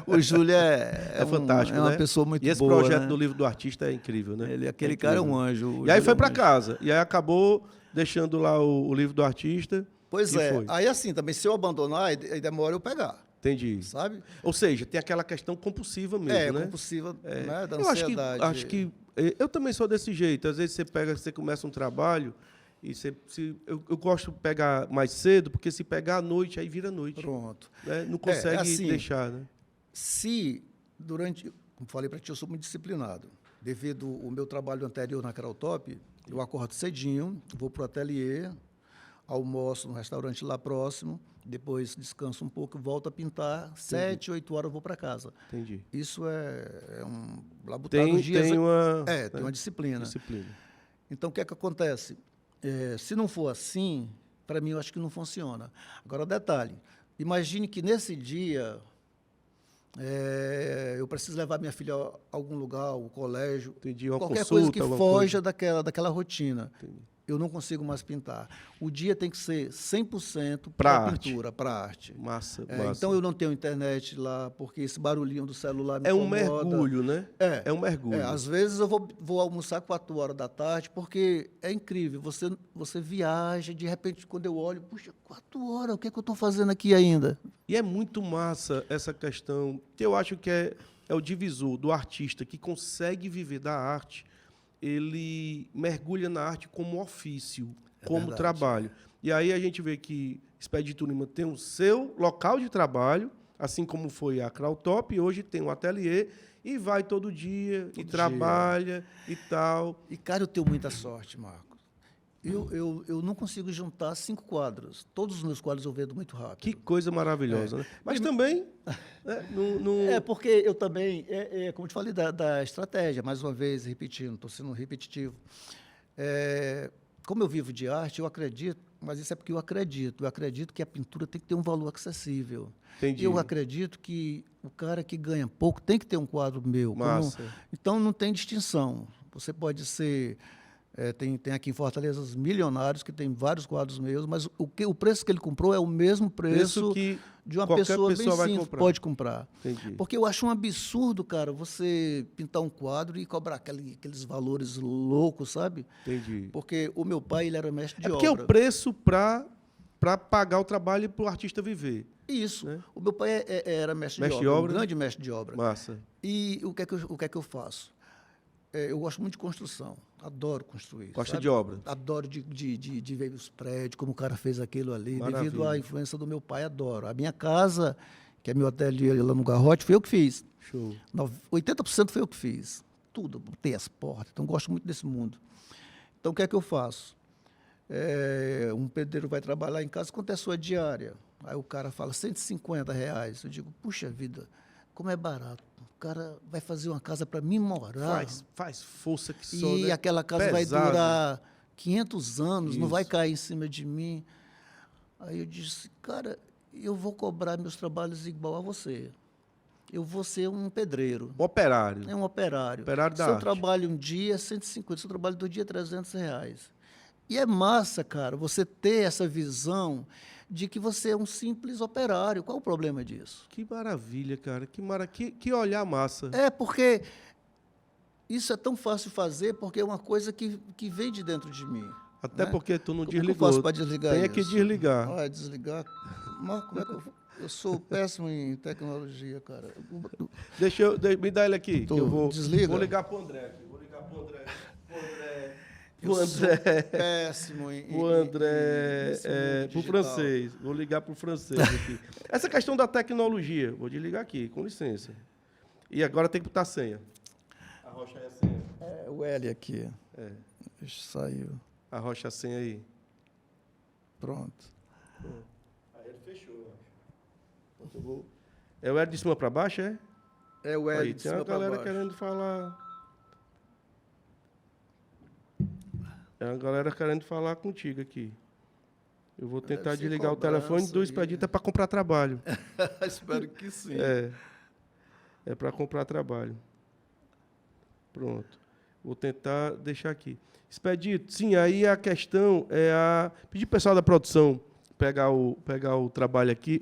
O Júlio é fantástico, né? É uma pessoa muito boa. E esse boa, projeto né? do livro do artista é incrível, né? Aquele cara é um anjo. E aí foi para casa, e aí acabou deixando lá o livro do artista. Pois é, foi. Aí assim, também se eu abandonar, aí demora eu pegar. Entendi. Sabe? Ou seja, tem aquela questão compulsiva mesmo, né? Compulsiva, né? Da ansiedade. Acho que eu também sou desse jeito. Às vezes você começa um trabalho e eu gosto de pegar mais cedo, porque se pegar à noite, aí vira noite. Pronto. Né? Não consegue assim, deixar, né? Se durante... Como falei para ti, eu sou muito disciplinado. Devido ao meu trabalho anterior na Krautop, eu acordo cedinho, vou para o ateliê, almoço no restaurante lá próximo, depois descanso um pouco, volto a pintar, Entendi. 7, 8 horas eu vou para casa. Entendi. Isso é um... Tem uma... tem uma disciplina. Então, o que é que acontece? Se não for assim, para mim, eu acho que não funciona. Agora, detalhe, imagine que nesse dia eu preciso levar minha filha a algum lugar, ao colégio, qualquer coisa que foja daquela rotina. Entendi. Eu não consigo mais pintar. O dia tem que ser 100% para pintura, para arte. Massa. Então, eu não tenho internet lá, porque esse barulhinho do celular me incomoda. É um mergulho, né? É um mergulho. Às vezes, eu vou almoçar 4 horas da tarde, porque é incrível. Você viaja, de repente, quando eu olho, puxa, 4 horas, o que é que eu estou fazendo aqui ainda? E é muito massa essa questão, que eu acho que é o divisor do artista que consegue viver da arte. Ele mergulha na arte como ofício, como trabalho. E aí a gente vê que Expedito Lima tem o seu local de trabalho, assim como foi a Krautop, e hoje tem um ateliê, e vai todo dia, trabalha e tal. E, cara, eu tenho muita sorte, Marcos. Eu não consigo juntar 5 quadros. Todos os meus quadros eu vendo muito rápido. Que coisa maravilhosa, né? Mas também... porque eu também... como eu te falei, da estratégia, mais uma vez, repetindo, estou sendo repetitivo. como eu vivo de arte, eu acredito, mas isso é porque eu acredito que a pintura tem que ter um valor acessível. Entendi. Eu acredito que o cara que ganha pouco tem que ter um quadro meu. Massa. Então, não tem distinção. Você pode ser... tem aqui em Fortaleza os milionários que tem vários quadros meus, mas o preço que ele comprou é o mesmo preço que de uma qualquer pessoa bem pessoa vai simples comprar. pode comprar. Entendi. Porque eu acho um absurdo, cara, você pintar um quadro e cobrar aqueles valores loucos, sabe? Entendi. Porque o meu pai, ele era mestre de É porque é obra. o preço para pagar o trabalho e para o artista viver. Isso. Né? O meu pai era mestre Mestre de de obra, obra. um grande mestre de obra. Massa. E o que é que eu faço? Eu gosto muito de construção, adoro construir. Gosta sabe? de obra. Adoro de ver os prédios, como o cara fez aquilo ali, Maravilha. devido à influência do meu pai, adoro. A minha casa, que é meu ateliê lá no Garrote, foi eu que fiz. Show. 80% foi eu que fiz. Tudo, botei as portas, então gosto muito desse mundo. Então, o que é que eu faço? Um pedreiro vai trabalhar em casa, quanto é a sua diária? Aí o cara fala, R$ 150. Eu digo, puxa vida, como é barato. O cara vai fazer uma casa para mim morar. Faz força que só, E né? aquela casa Pesado. vai durar 500 anos, não Isso. vai cair em cima de mim. Aí eu disse, cara, eu vou cobrar meus trabalhos igual a você. Eu vou ser um pedreiro. Operário. É um operário. Operário da Se eu arte. trabalho um dia, 150. Se eu trabalho 2 dias, R$ 300. E é massa, cara, você ter essa visão de que você é um simples operário. Qual o problema disso? Que maravilha, cara. Que olhar massa. É porque isso é tão fácil de fazer, porque é uma coisa que vem de dentro de mim. Até né? porque tu não Como é que eu desligou. faço para desligar Tem isso? que desligar. Ah, desligar? Mas como é que eu sou péssimo em tecnologia, cara. Me dá ele aqui. Tu Que eu desliga? Vou ligar pro André aqui. Vou ligar pro André. Eu Pro sou André. péssimo O André, nesse mundo pro digital. francês. Vou ligar pro francês aqui. Essa questão da tecnologia, vou desligar aqui, com licença. E agora tem que botar a senha. Arrocha aí a senha. O L aqui. É, Saiu. arrocha a senha aí. Pronto. Aí ele fechou, eu acho. É o L de cima para baixo, é? É o L Aí, de tem uma cima pra galera baixo. querendo falar. É uma galera querendo falar contigo aqui. Eu vou tentar Deve ser desligar o cobrança telefone do aí. Expedito para comprar trabalho. Espero que sim. É para comprar trabalho. Pronto. Vou tentar deixar aqui. Expedito, sim, aí a questão é pedir pro pessoal da produção pegar o trabalho aqui,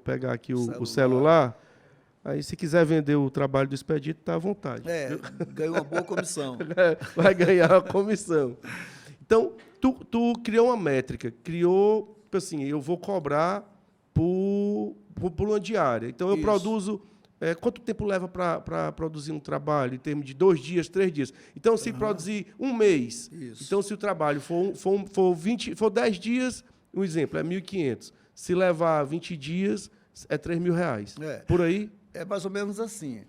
pegar aqui o celular. Aí, se quiser vender o trabalho do Expedito, tá à vontade. Ganhou uma boa comissão. Vai ganhar a comissão. Então, tu criou uma métrica, tipo assim, eu vou cobrar por uma diária. Então, eu Isso. produzo... quanto tempo leva para produzir um trabalho, em termos de 2 dias, 3 dias? Então, se produzir um mês, Isso. então, se o trabalho for 10 dias, um exemplo, é 1.500. Se levar 20 dias, é R$3.000. É. Por aí? É mais ou menos assim.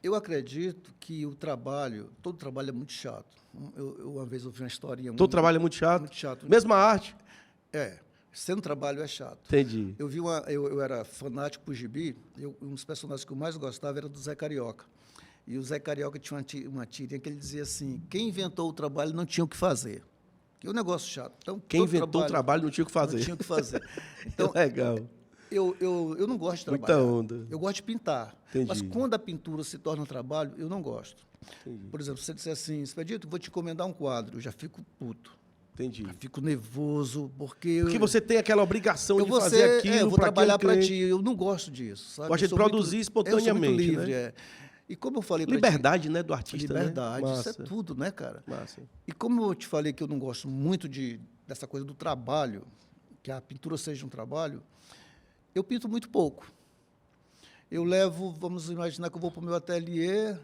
Eu acredito que todo trabalho é muito chato. Uma vez eu vi uma historinha... Todo trabalho é muito chato? Muito chato. Mesma arte? Sendo trabalho é chato. Entendi. Eu era fanático por gibi, um dos personagens que eu mais gostava era do Zé Carioca. E o Zé Carioca tinha uma tirinha que ele dizia assim, quem inventou o trabalho não tinha o que fazer. Que é um negócio chato. Então, Quem inventou o trabalho não tinha o que fazer. Não tinha o que fazer. Então, legal. eu não gosto de trabalhar. Muita onda. Eu gosto de pintar. Entendi. Mas quando a pintura se torna um trabalho, eu não gosto. Entendi. Por exemplo, se você disser assim, Expedito, vou te encomendar um quadro, eu já fico puto. Entendi. Eu fico nervoso, porque... Porque você tem aquela obrigação de vou fazer aquilo eu vou para trabalhar para ti. Eu não gosto disso, sabe? Gosta de Eu sou produzir muito, espontaneamente, eu sou muito livre, né? E como eu falei para ti... Liberdade, né, do artista, Liberdade, né? isso é Massa. tudo, né, cara? Massa. E como eu te falei que eu não gosto muito dessa coisa do trabalho, que a pintura seja um trabalho, eu pinto muito pouco. Eu levo, vamos imaginar que eu vou para o meu ateliê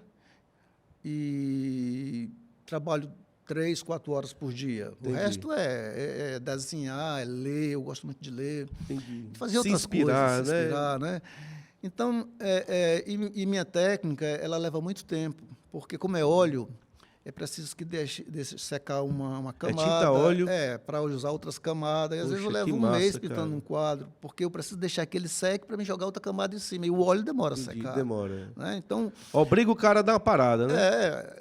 e trabalho 3, 4 horas por dia. Entendi. O resto é desenhar, é ler, eu gosto muito de ler. Entendi. Fazer Se outras inspirar, coisas, se inspirar, né? Então, e minha técnica, ela leva muito tempo, porque como é óleo, é preciso que deixe secar uma camada. tinta óleo? Para usar outras camadas. E às Poxa, vezes eu que levo um massa, mês pintando cara. um quadro, porque eu preciso deixar que ele seque para me jogar outra camada em cima. E o óleo demora a Entendi, secar. demora. Né? Então, Obriga o cara a dar uma parada, né?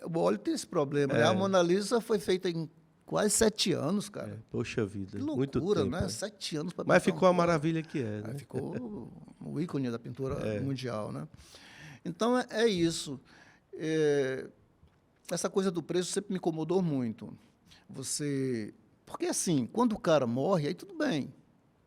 o óleo tem esse problema. Né? A Mona Lisa foi feita em quase 7 anos, cara. Poxa vida, Que muito loucura, tempo. né? 7 anos para Mas ficou a maravilha que é, né? Ficou o ícone da pintura mundial, né? Então, é isso. Essa coisa do preço sempre me incomodou muito. Porque, assim, quando o cara morre, aí tudo bem.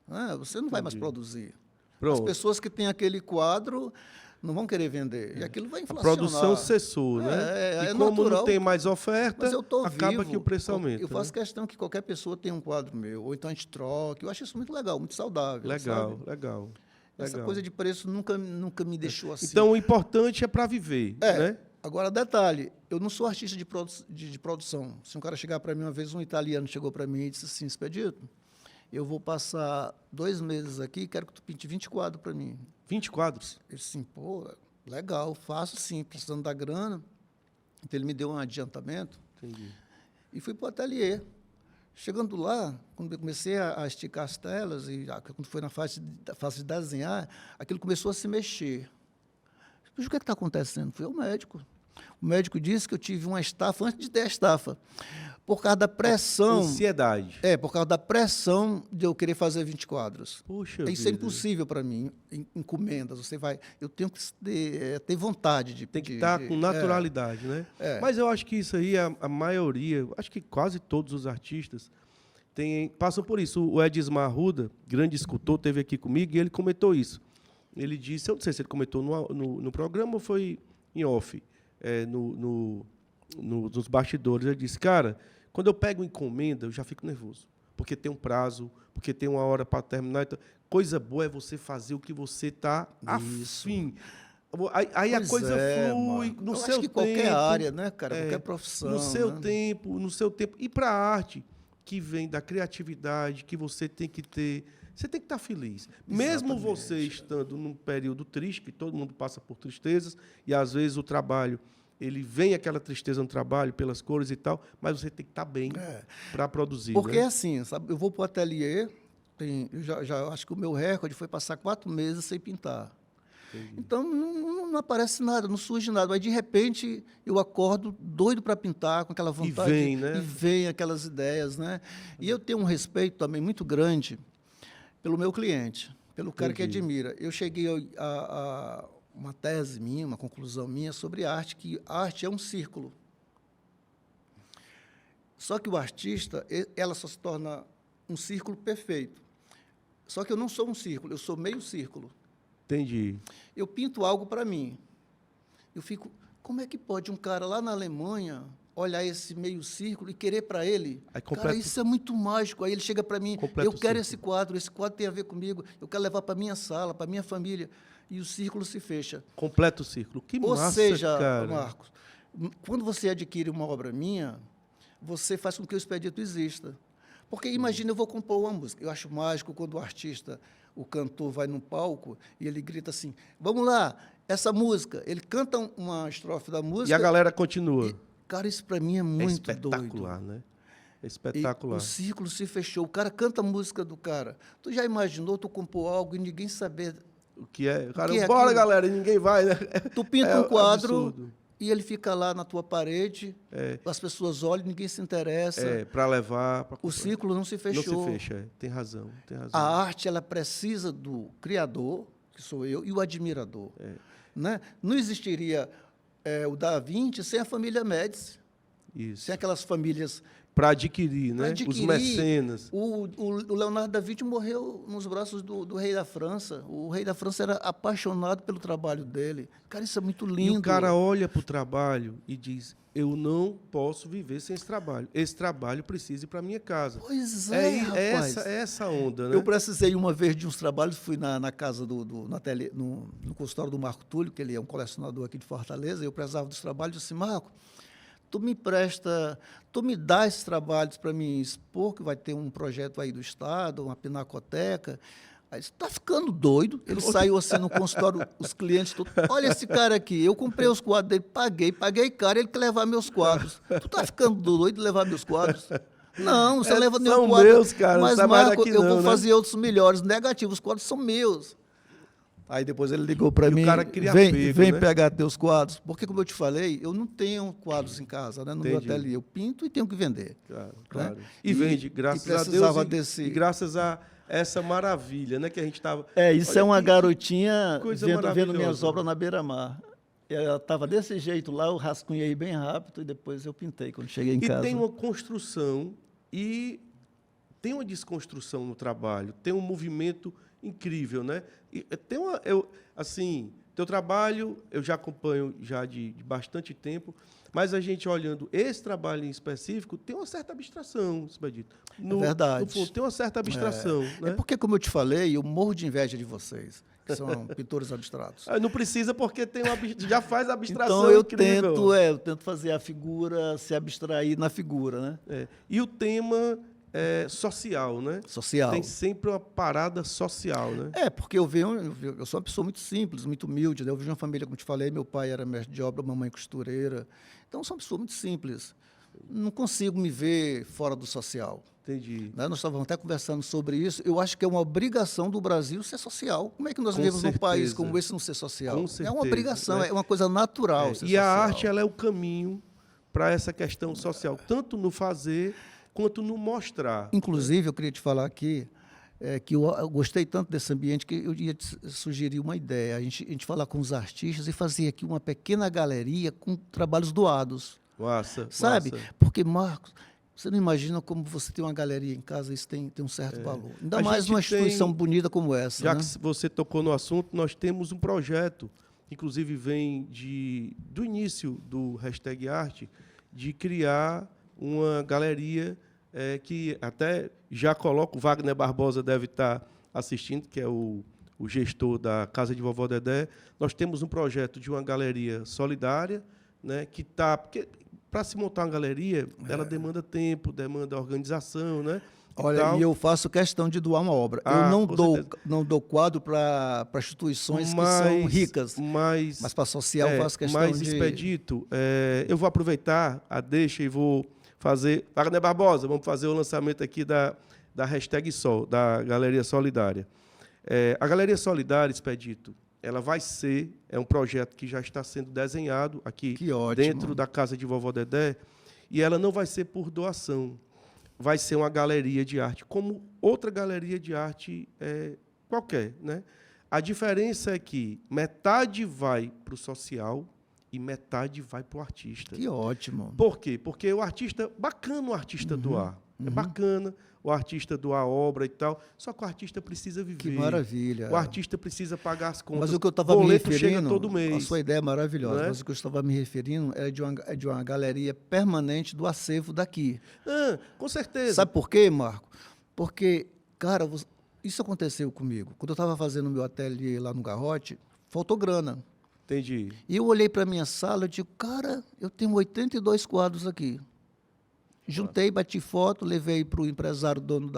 Né? Você não vai mais produzir. Pronto. As pessoas que têm aquele quadro não vão querer vender. E aquilo vai A inflacionar. produção cessou, né? E como natural, não tem mais oferta, mas eu tô acaba vivo, que o preço aumenta. Eu faço questão que qualquer pessoa tenha um quadro meu, ou então a gente troque. Eu acho isso muito legal, muito saudável. Legal, sabe? legal. Essa coisa de preço nunca me deixou assim. Então, o importante é para viver, né? Agora, detalhe, eu não sou artista de produção. Se um cara chegar para mim, uma vez um italiano chegou para mim e disse assim, Expedito, eu vou passar 2 meses aqui e quero que tu pinte 20 quadros para mim. 20 quadros? Eu disse assim, pô, legal, faço sim, precisando da grana. Então, ele me deu um adiantamento. Entendi. E fui para o ateliê. Chegando lá, quando eu comecei a esticar as telas, e quando foi na fase de desenhar, aquilo começou a se mexer. Mas o que está acontecendo? Fui ao médico. O médico disse que eu tive uma estafa antes de ter a estafa. Por causa da pressão. Ansiedade. Por causa da pressão de eu querer fazer 20 quadros. Puxa Isso vida. é impossível para mim. Encomendas, eu tenho que ter vontade de... Tem que estar com naturalidade, né? Mas eu acho que isso aí, a maioria, acho que quase todos os artistas passam por isso. O Edismar Arruda, grande escultor, esteve aqui comigo e ele comentou isso. Ele disse, eu não sei se ele comentou no programa ou foi em off, nos bastidores, ele disse, cara, quando eu pego encomenda, eu já fico nervoso, porque tem um prazo, porque tem uma hora para terminar. Então, coisa boa é você fazer o que você está afim. Aí a coisa flui no seu tempo. Acho que qualquer área, né, cara? Qualquer profissão. No seu tempo, no seu tempo. E para a arte, que vem da criatividade, que você tem que ter... Você tem que estar feliz. Mesmo você estando num período triste, que todo mundo passa por tristezas, e às vezes o trabalho, ele vem aquela tristeza no trabalho, pelas cores e tal, mas você tem que estar bem para produzir. Porque né? assim, sabe, eu vou para o ateliê, eu já acho que o meu recorde foi passar 4 meses sem pintar. Entendi. Então, não aparece nada, não surge nada. Mas, de repente, eu acordo doido para pintar, com aquela vontade. E vem aquelas ideias. Né? E eu tenho um respeito também muito grande pelo meu cliente, pelo cara que admira. Eu cheguei a uma tese minha, uma conclusão minha sobre arte, que a arte é um círculo. Só que o artista, ela só se torna um círculo perfeito. Só que eu não sou um círculo, eu sou meio círculo. Entendi. Eu pinto algo para mim. Eu fico, como é que pode um cara lá na Alemanha olhar esse meio círculo e querer para ele? Cara, isso é muito mágico. Aí ele chega para mim, eu quero esse quadro tem a ver comigo, eu quero levar para minha sala, para minha família. E o círculo se fecha. Completa o círculo. Que massa, Ou seja, cara. Marcos, quando você adquire uma obra minha, você faz com que o Expedito exista. Porque imagina, eu vou compor uma música. Eu acho mágico quando o artista, o cantor, vai num palco e ele grita assim, vamos lá, essa música. Ele canta uma estrofe da música. E a galera continua. Cara, isso para mim é muito espetacular, doido. Né? É espetacular. E o círculo se fechou. O cara canta a música do cara. Tu já imaginou tu compor algo e ninguém saber o que é? Cara, que bora, aquilo? galera, e ninguém vai, né? Tu pinta um quadro absurdo. E ele fica lá na tua parede, as pessoas olham, ninguém se interessa. Para levar. O círculo não se fechou. Não se fecha, tem razão, tem razão. A arte, ela precisa do criador, que sou eu, e o admirador. Né? Não existiria o Da Vinci sem a família Médici. Isso. Sem aquelas famílias... Para adquirir, né? Os mecenas. O Leonardo da Vinci morreu nos braços do rei da França. O rei da França era apaixonado pelo trabalho dele. Cara, isso é muito lindo. E o cara olha para o trabalho e diz, eu não posso viver sem esse trabalho. Esse trabalho precisa ir para a minha casa. Pois rapaz. Essa onda, né? Eu precisei uma vez de uns trabalhos, fui na casa no consultório do Marco Túlio, que ele é um colecionador aqui de Fortaleza, eu precisava dos trabalhos, eu disse, Marco, tu me dá esses trabalhos para mim expor, que vai ter um projeto aí do Estado, uma pinacoteca. Aí disse, tá ficando doido? Ele saiu assim no consultório, os clientes todos, olha esse cara aqui, eu comprei os quadros dele, paguei caro, ele quer levar meus quadros. Tu tá ficando doido de levar meus quadros? Não, você leva nenhum quadro. Meus, cara, mas, não Marco, daqui eu não, vou né? fazer outros melhores. Negativo, os quadros são meus. Aí depois ele ligou para E mim, o cara cria vem, apego, vem né? pegar teus quadros. Porque, como eu te falei, eu não tenho quadros em casa, né, no meu Entendi. ateliê. Eu pinto e tenho que vender. Claro, claro. Né? E vende, graças a Deus, precisava e desse... graças a essa maravilha, né, que a gente estava... Isso Olha é uma que garotinha coisa vendo maravilhosa. minhas obras na beira-mar. Ela estava desse jeito lá, eu rascunhei bem rápido e depois eu pintei quando cheguei em casa. E tem uma construção e tem uma desconstrução no trabalho, tem um movimento incrível, né? E tem uma, assim, teu trabalho eu já acompanho já de bastante tempo, mas a gente olhando esse trabalho em específico tem uma certa abstração, Expedito. É verdade. No fundo, tem uma certa abstração, né? É porque, como eu te falei, eu morro de inveja de vocês, que são pintores abstratos. Não precisa porque tem já faz a abstração Então incrível. eu tento fazer a figura se abstrair na figura, né? E o tema é social, né? Social. Tem sempre uma parada social, né? Porque eu sou uma pessoa muito simples, muito humilde, né? Eu vejo uma família, como te falei, meu pai era mestre de obra, mamãe costureira. Então, eu sou uma pessoa muito simples. Não consigo me ver fora do social. Entendi. Né? Nós estávamos até conversando sobre isso. Eu acho que é uma obrigação do Brasil ser social. Como é que nós vivemos num país como esse não ser social? Com certeza, é uma obrigação, né? é uma coisa natural ser E social. a arte ela é o caminho para essa questão social, tanto no fazer quanto no mostrar. Inclusive, eu queria te falar aqui que eu gostei tanto desse ambiente que eu ia te sugerir uma ideia. A gente falar com os artistas e fazer aqui uma pequena galeria com trabalhos doados. Massa, sabe? massa. Porque, Marcos, você não imagina como você tem uma galeria em casa, isso tem um certo valor. Ainda A mais gente numa instituição tem- bonita como essa. Já né? que você tocou no assunto, nós temos um projeto, inclusive vem do início do Hashtag Arte, de criar uma galeria que até já coloco, o Wagner Barbosa deve estar assistindo, que é o gestor da Casa de Vovó Dedé. Nós temos um projeto de uma galeria solidária, né, que está... Porque para se montar uma galeria, ela demanda tempo, demanda organização, né? Olha, tal. e eu faço questão de doar uma obra. Ah, eu com certeza. não dou quadro para instituições que são ricas, mas para social eu faço questão mas, de... Expedito, eu vou aproveitar a deixa e vou fazer... Wagner Barbosa, vamos fazer o lançamento aqui da Hashtag Sol, da Galeria Solidária. A Galeria Solidária, Expedito, ela vai ser... É um projeto que já está sendo desenhado aqui Que ótimo. dentro da Casa de Vovó Dedé, e ela não vai ser por doação. Vai ser uma galeria de arte, como outra galeria de arte qualquer, né? A diferença é que metade vai para o social e metade vai para o artista. Que ótimo. Por quê? Porque o artista... Bacana o artista doar. É bacana o artista doar obra e tal, só que o artista precisa viver. Que maravilha. O artista precisa pagar as contas. Mas o que eu estava me boleto chega referindo, todo mês. a sua ideia é maravilhosa, Não é? mas o que eu estava me referindo é de uma galeria permanente do acervo daqui. Com certeza. Sabe por quê, Marco? Porque, cara, isso aconteceu comigo. Quando eu estava fazendo o meu ateliê lá no Garrote, faltou grana. Entendi. E eu olhei para a minha sala e digo, cara, eu tenho 82 quadros aqui. Juntei, bati foto, levei para o empresário dono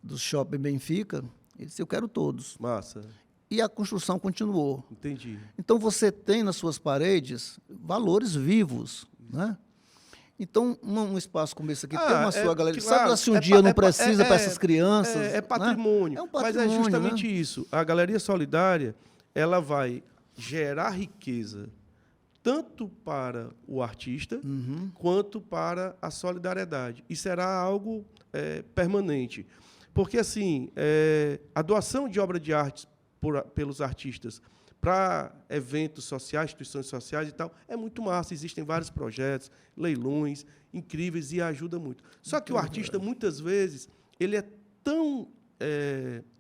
do shopping Benfica. Ele disse, eu quero todos. Massa. E a construção continuou. Entendi. Então, você tem nas suas paredes valores vivos, né? Então, um espaço como esse aqui, tem uma sua galeria. Claro, Sabe se um dia não precisa para essas crianças? É patrimônio. Né? É um Mas patrimônio, é justamente né? isso. A Galeria Solidária, ela vai gerar riqueza tanto para o artista quanto para a solidariedade. E será algo permanente. Porque, assim, a doação de obra de arte pelos artistas para eventos sociais, instituições sociais e tal, é muito massa. Existem vários projetos, leilões incríveis e ajuda muito. Só que o artista, muitas vezes, ele é tão...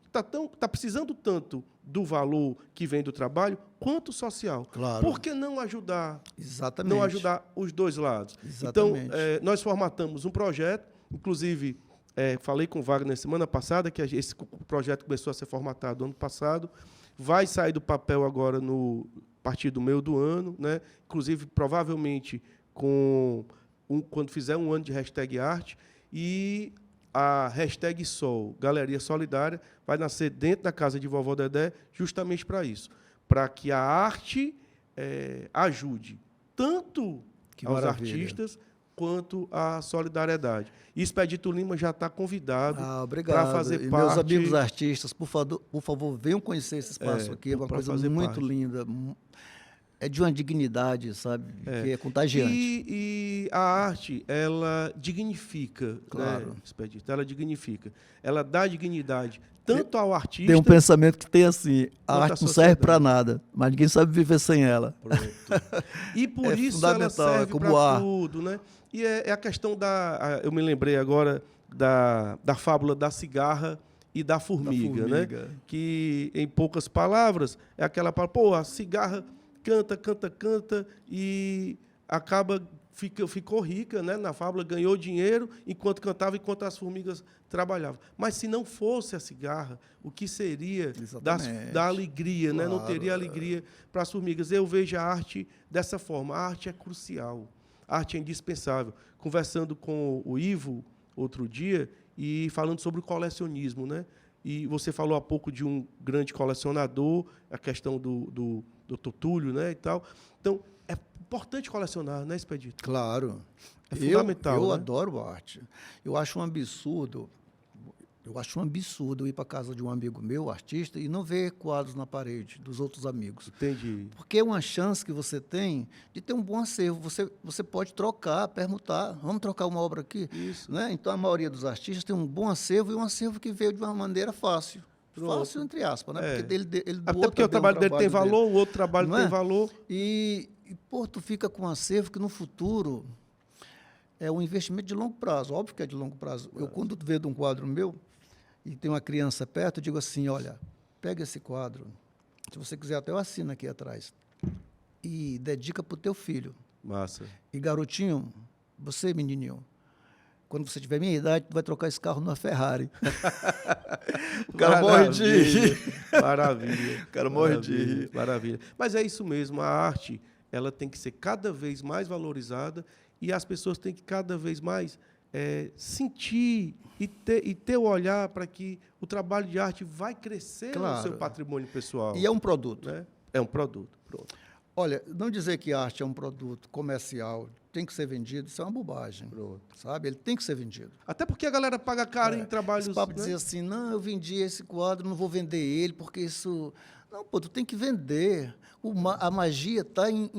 Está precisando tanto do valor que vem do trabalho quanto social. Claro. Por que não ajudar? Exatamente. Não ajudar os dois lados. Exatamente. Então, nós formatamos um projeto, inclusive, falei com o Wagner semana passada, que esse projeto começou a ser formatado ano passado, vai sair do papel agora a partir do meio do ano, né? Inclusive, provavelmente, quando fizer um ano de Hashtag Arte, e a Hashtag Sol, Galeria Solidária, vai nascer dentro da Casa de Vovó Dedé justamente para isso, para que a arte ajude tanto Que aos maravilha. artistas quanto à solidariedade. E Expedito Lima já está convidado Obrigado. para fazer E parte... meus amigos artistas, por favor, venham conhecer esse espaço aqui, é uma coisa muito linda, é de uma dignidade, sabe, que é contagiante. E a arte, ela dignifica, claro, né, Expedito? Ela dignifica, ela dá dignidade tanto ao artista... Tem um pensamento que tem assim, a arte não serve para nada, mas ninguém sabe viver sem ela. Pronto. E por isso ela serve para tudo, né? E é a questão da... Eu me lembrei agora da fábula da cigarra e da formiga, né? Que, em poucas palavras, é aquela palavra, pô, a cigarra canta e acaba... Ficou rica, né, na fábula, ganhou dinheiro enquanto cantava, enquanto as formigas trabalhavam. Mas se não fosse a cigarra, o que seria da alegria? Claro. Né? Não teria alegria para as formigas. Eu vejo a arte dessa forma. A arte é crucial, a arte é indispensável. Conversando com o Ivo outro dia e falando sobre o colecionismo, né? E você falou há pouco de um grande colecionador, a questão do Dr. Túlio, né, e tal. Então, é importante colecionar, né, Expedito? Claro. É fundamental. Eu né? adoro arte. Eu acho um absurdo ir para a casa de um amigo meu, artista, e não ver quadros na parede dos outros amigos. Entendi. Porque é uma chance que você tem de ter um bom acervo. Você pode trocar, permutar. Vamos trocar uma obra aqui? Isso. Né? Então, a maioria dos artistas tem um bom acervo e um acervo que veio de uma maneira fácil. Pronto. Fácil, entre aspas, né? Porque ele até porque o trabalho dele tem valor, o outro trabalho tem valor. E, pô, tu fica com um acervo que no futuro é um investimento de longo prazo. Óbvio que é de longo prazo. Eu, quando vejo um quadro meu e tem uma criança perto, eu digo assim, olha, pega esse quadro, se você quiser até eu assino aqui atrás, e dedica para o teu filho. Massa. E garotinho, você, menininho, quando você tiver minha idade, tu vai trocar esse carro numa Ferrari. O cara morre de rir. Maravilha. O cara morre de rir. Maravilha. Mas é isso mesmo, a arte, ela tem que ser cada vez mais valorizada e as pessoas têm que cada vez mais sentir e ter o olhar para que o trabalho de arte vai crescer no seu patrimônio pessoal. E é um produto. Né? É um produto. Pronto. Olha, não dizer que a arte é um produto comercial, tem que ser vendido, isso é uma bobagem. Pronto. Sabe? Ele tem que ser vendido. Até porque a galera paga caro em trabalhos... Esse papo dizer assim, não, eu vendi esse quadro, não vou vender ele, porque isso... Não, pô, tu tem que vender. A magia está em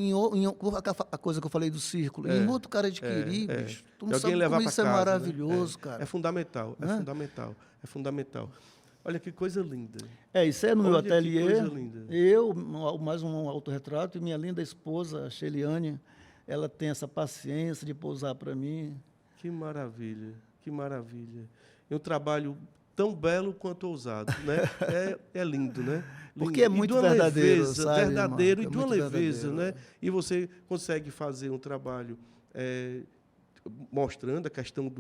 a coisa que eu falei do círculo, em outro cara adquirir, bicho. Tu não sabe como isso é maravilhoso, cara. É fundamental, é fundamental, é fundamental. Olha que coisa linda. Isso é no meu ateliê. Que coisa linda. Eu, mais um autorretrato, e minha linda esposa, a Sheliane, ela tem essa paciência de pousar para mim. Que maravilha, que maravilha. É um trabalho tão belo quanto ousado, né? É lindo, né? Porque é muito verdadeiro, leveza, sabe, verdadeiro irmão? E de uma leveza, né? E você consegue fazer um trabalho mostrando a questão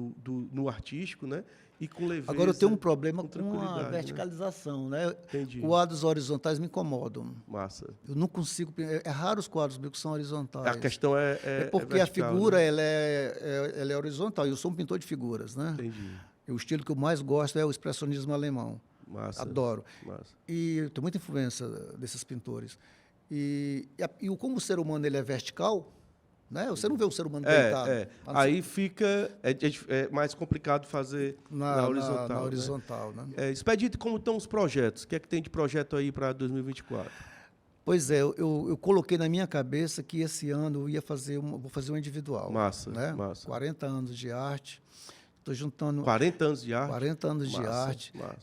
no artístico, né? E com leveza. Agora, eu tenho um problema com a verticalização, né? Entendi. Quadros horizontais me incomodam. Massa. Eu não consigo... É raro os quadros meus que são horizontais. A questão porque vertical, a figura, né? ela é horizontal. Eu sou um pintor de figuras, né? Entendi. O estilo que eu mais gosto é o expressionismo alemão. Massa. Adoro. Massa. E eu tenho muita influência desses pintores. Como o ser humano ele é vertical, né? Você não vê o ser humano deitado. Aí fica mais complicado fazer na horizontal. Na horizontal, né? Expedito, como estão os projetos? O que é que tem de projeto aí para 2024? Pois é, eu coloquei na minha cabeça que esse ano eu ia vou fazer um individual. Massa, né? massa. 40 anos de arte. Estou juntando... 40 anos de arte? 40 anos de arte. Massa.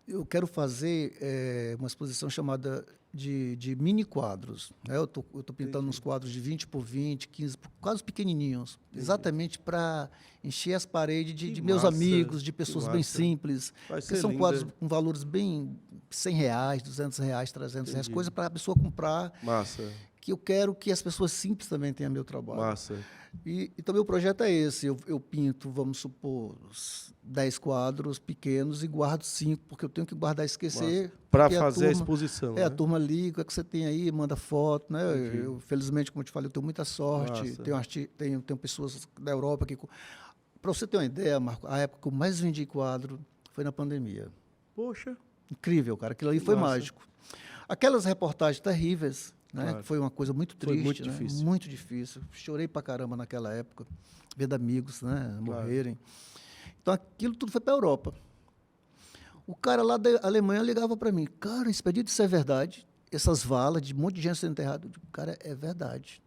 Eu quero fazer uma exposição chamada de mini quadros. Né? Eu estou pintando uns quadros de 20 por 20, 15, quase pequenininhos, exatamente para encher as paredes de meus amigos, de pessoas bem simples. Porque são quadros com valores bem R$100, R$200, R$300, coisa para a pessoa comprar. Massa. Que eu quero que as pessoas simples também tenham meu trabalho. Massa. Então, meu projeto é esse. Eu pinto, vamos supor, 10 quadros pequenos e guardo 5, porque eu tenho que guardar e esquecer. Para fazer a exposição. A turma liga, o que você tem aí, manda foto. Né? Eu, felizmente, como eu te falei, eu tenho muita sorte. Tenho pessoas da Europa que... Para você ter uma ideia, Marco, a época que eu mais vendi quadro foi na pandemia. Poxa. Incrível, cara. Aquilo ali foi mágico. Aquelas reportagens terríveis, né? Claro. Que foi uma coisa muito Foi triste, muito né? difícil. Muito difícil. Chorei pra caramba naquela época, vendo amigos, né, morrerem. Então aquilo tudo foi para a Europa. O cara lá da Alemanha ligava para mim, cara, Expedito, isso é verdade? Essas valas de um monte de gente sendo enterrada. Eu digo, cara, é verdade.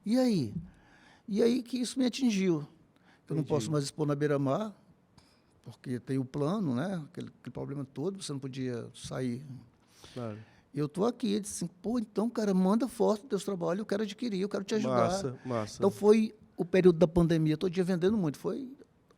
E aí? E aí que isso me atingiu. Eu não posso mais expor na beira-mar, porque tem o plano, né? Aquele problema todo, você não podia sair. Claro. Eu estou aqui, ele disse assim, pô, então, cara, manda foto dos teus trabalhos, eu quero adquirir, eu quero te ajudar. Massa, massa. Então foi o período da pandemia, todo dia vendendo muito, foi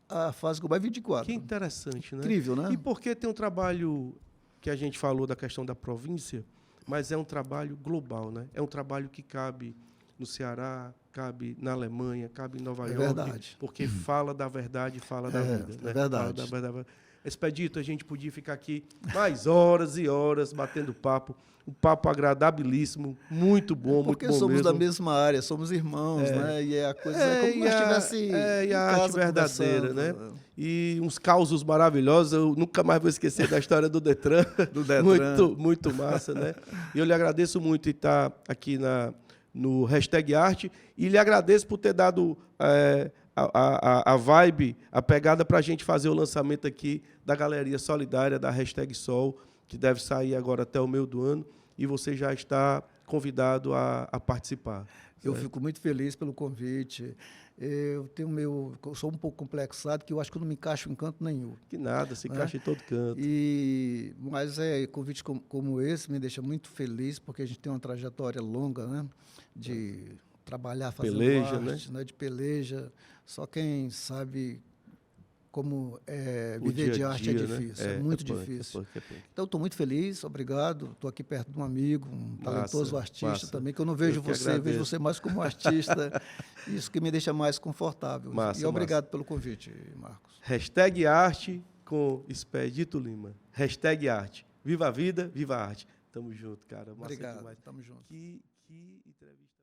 a fase que eu mais 24. Que interessante, né? Incrível, né? E porque tem um trabalho que a gente falou da questão da província, mas é um trabalho global, né? É um trabalho que cabe no Ceará, cabe na Alemanha, cabe em Nova York. Verdade. Porque fala da verdade, fala da vida. É Né? verdade. Fala da verdade. Expedito, a gente podia ficar aqui mais horas e horas batendo papo. Um papo agradabilíssimo, muito bom, muito Porque bom somos mesmo. da mesma área, somos irmãos, né? E a coisa é como se nós estivesse e em a arte casa verdadeira, conversando. né? E uns causos maravilhosos, eu nunca mais vou esquecer da história do Detran. Do Detran. Muito massa, né? E eu lhe agradeço muito de estar aqui no Hashtag Arte e lhe agradeço por ter dado a vibe, a pegada para a gente fazer o lançamento aqui da Galeria Solidária da Hashtag Sol, que deve sair agora até o meio do ano, e você já está convidado a participar. Eu fico muito feliz pelo convite. Eu sou um pouco complexado, que eu acho que eu não me encaixo em canto nenhum. Que nada, se encaixa em todo canto. Mas convite como esse me deixa muito feliz, porque a gente tem uma trajetória longa, né? De trabalhar fazendo Peleja, arte, né? De peleja. Só quem sabe como O viver de dia a arte dia, é difícil, né? é muito punk, difícil. É punk. Então, estou muito feliz, obrigado. Estou aqui perto de um amigo, um talentoso artista massa. também, que eu não vejo você, vejo você mais como artista. Isso que me deixa mais confortável. Massa, e obrigado pelo convite, Marcos. Hashtag Arte com Expedito Lima. Hashtag Arte. Viva a vida, viva a arte. Tamo junto, cara. Massa Obrigado, demais. tamo junto. Que entrevista.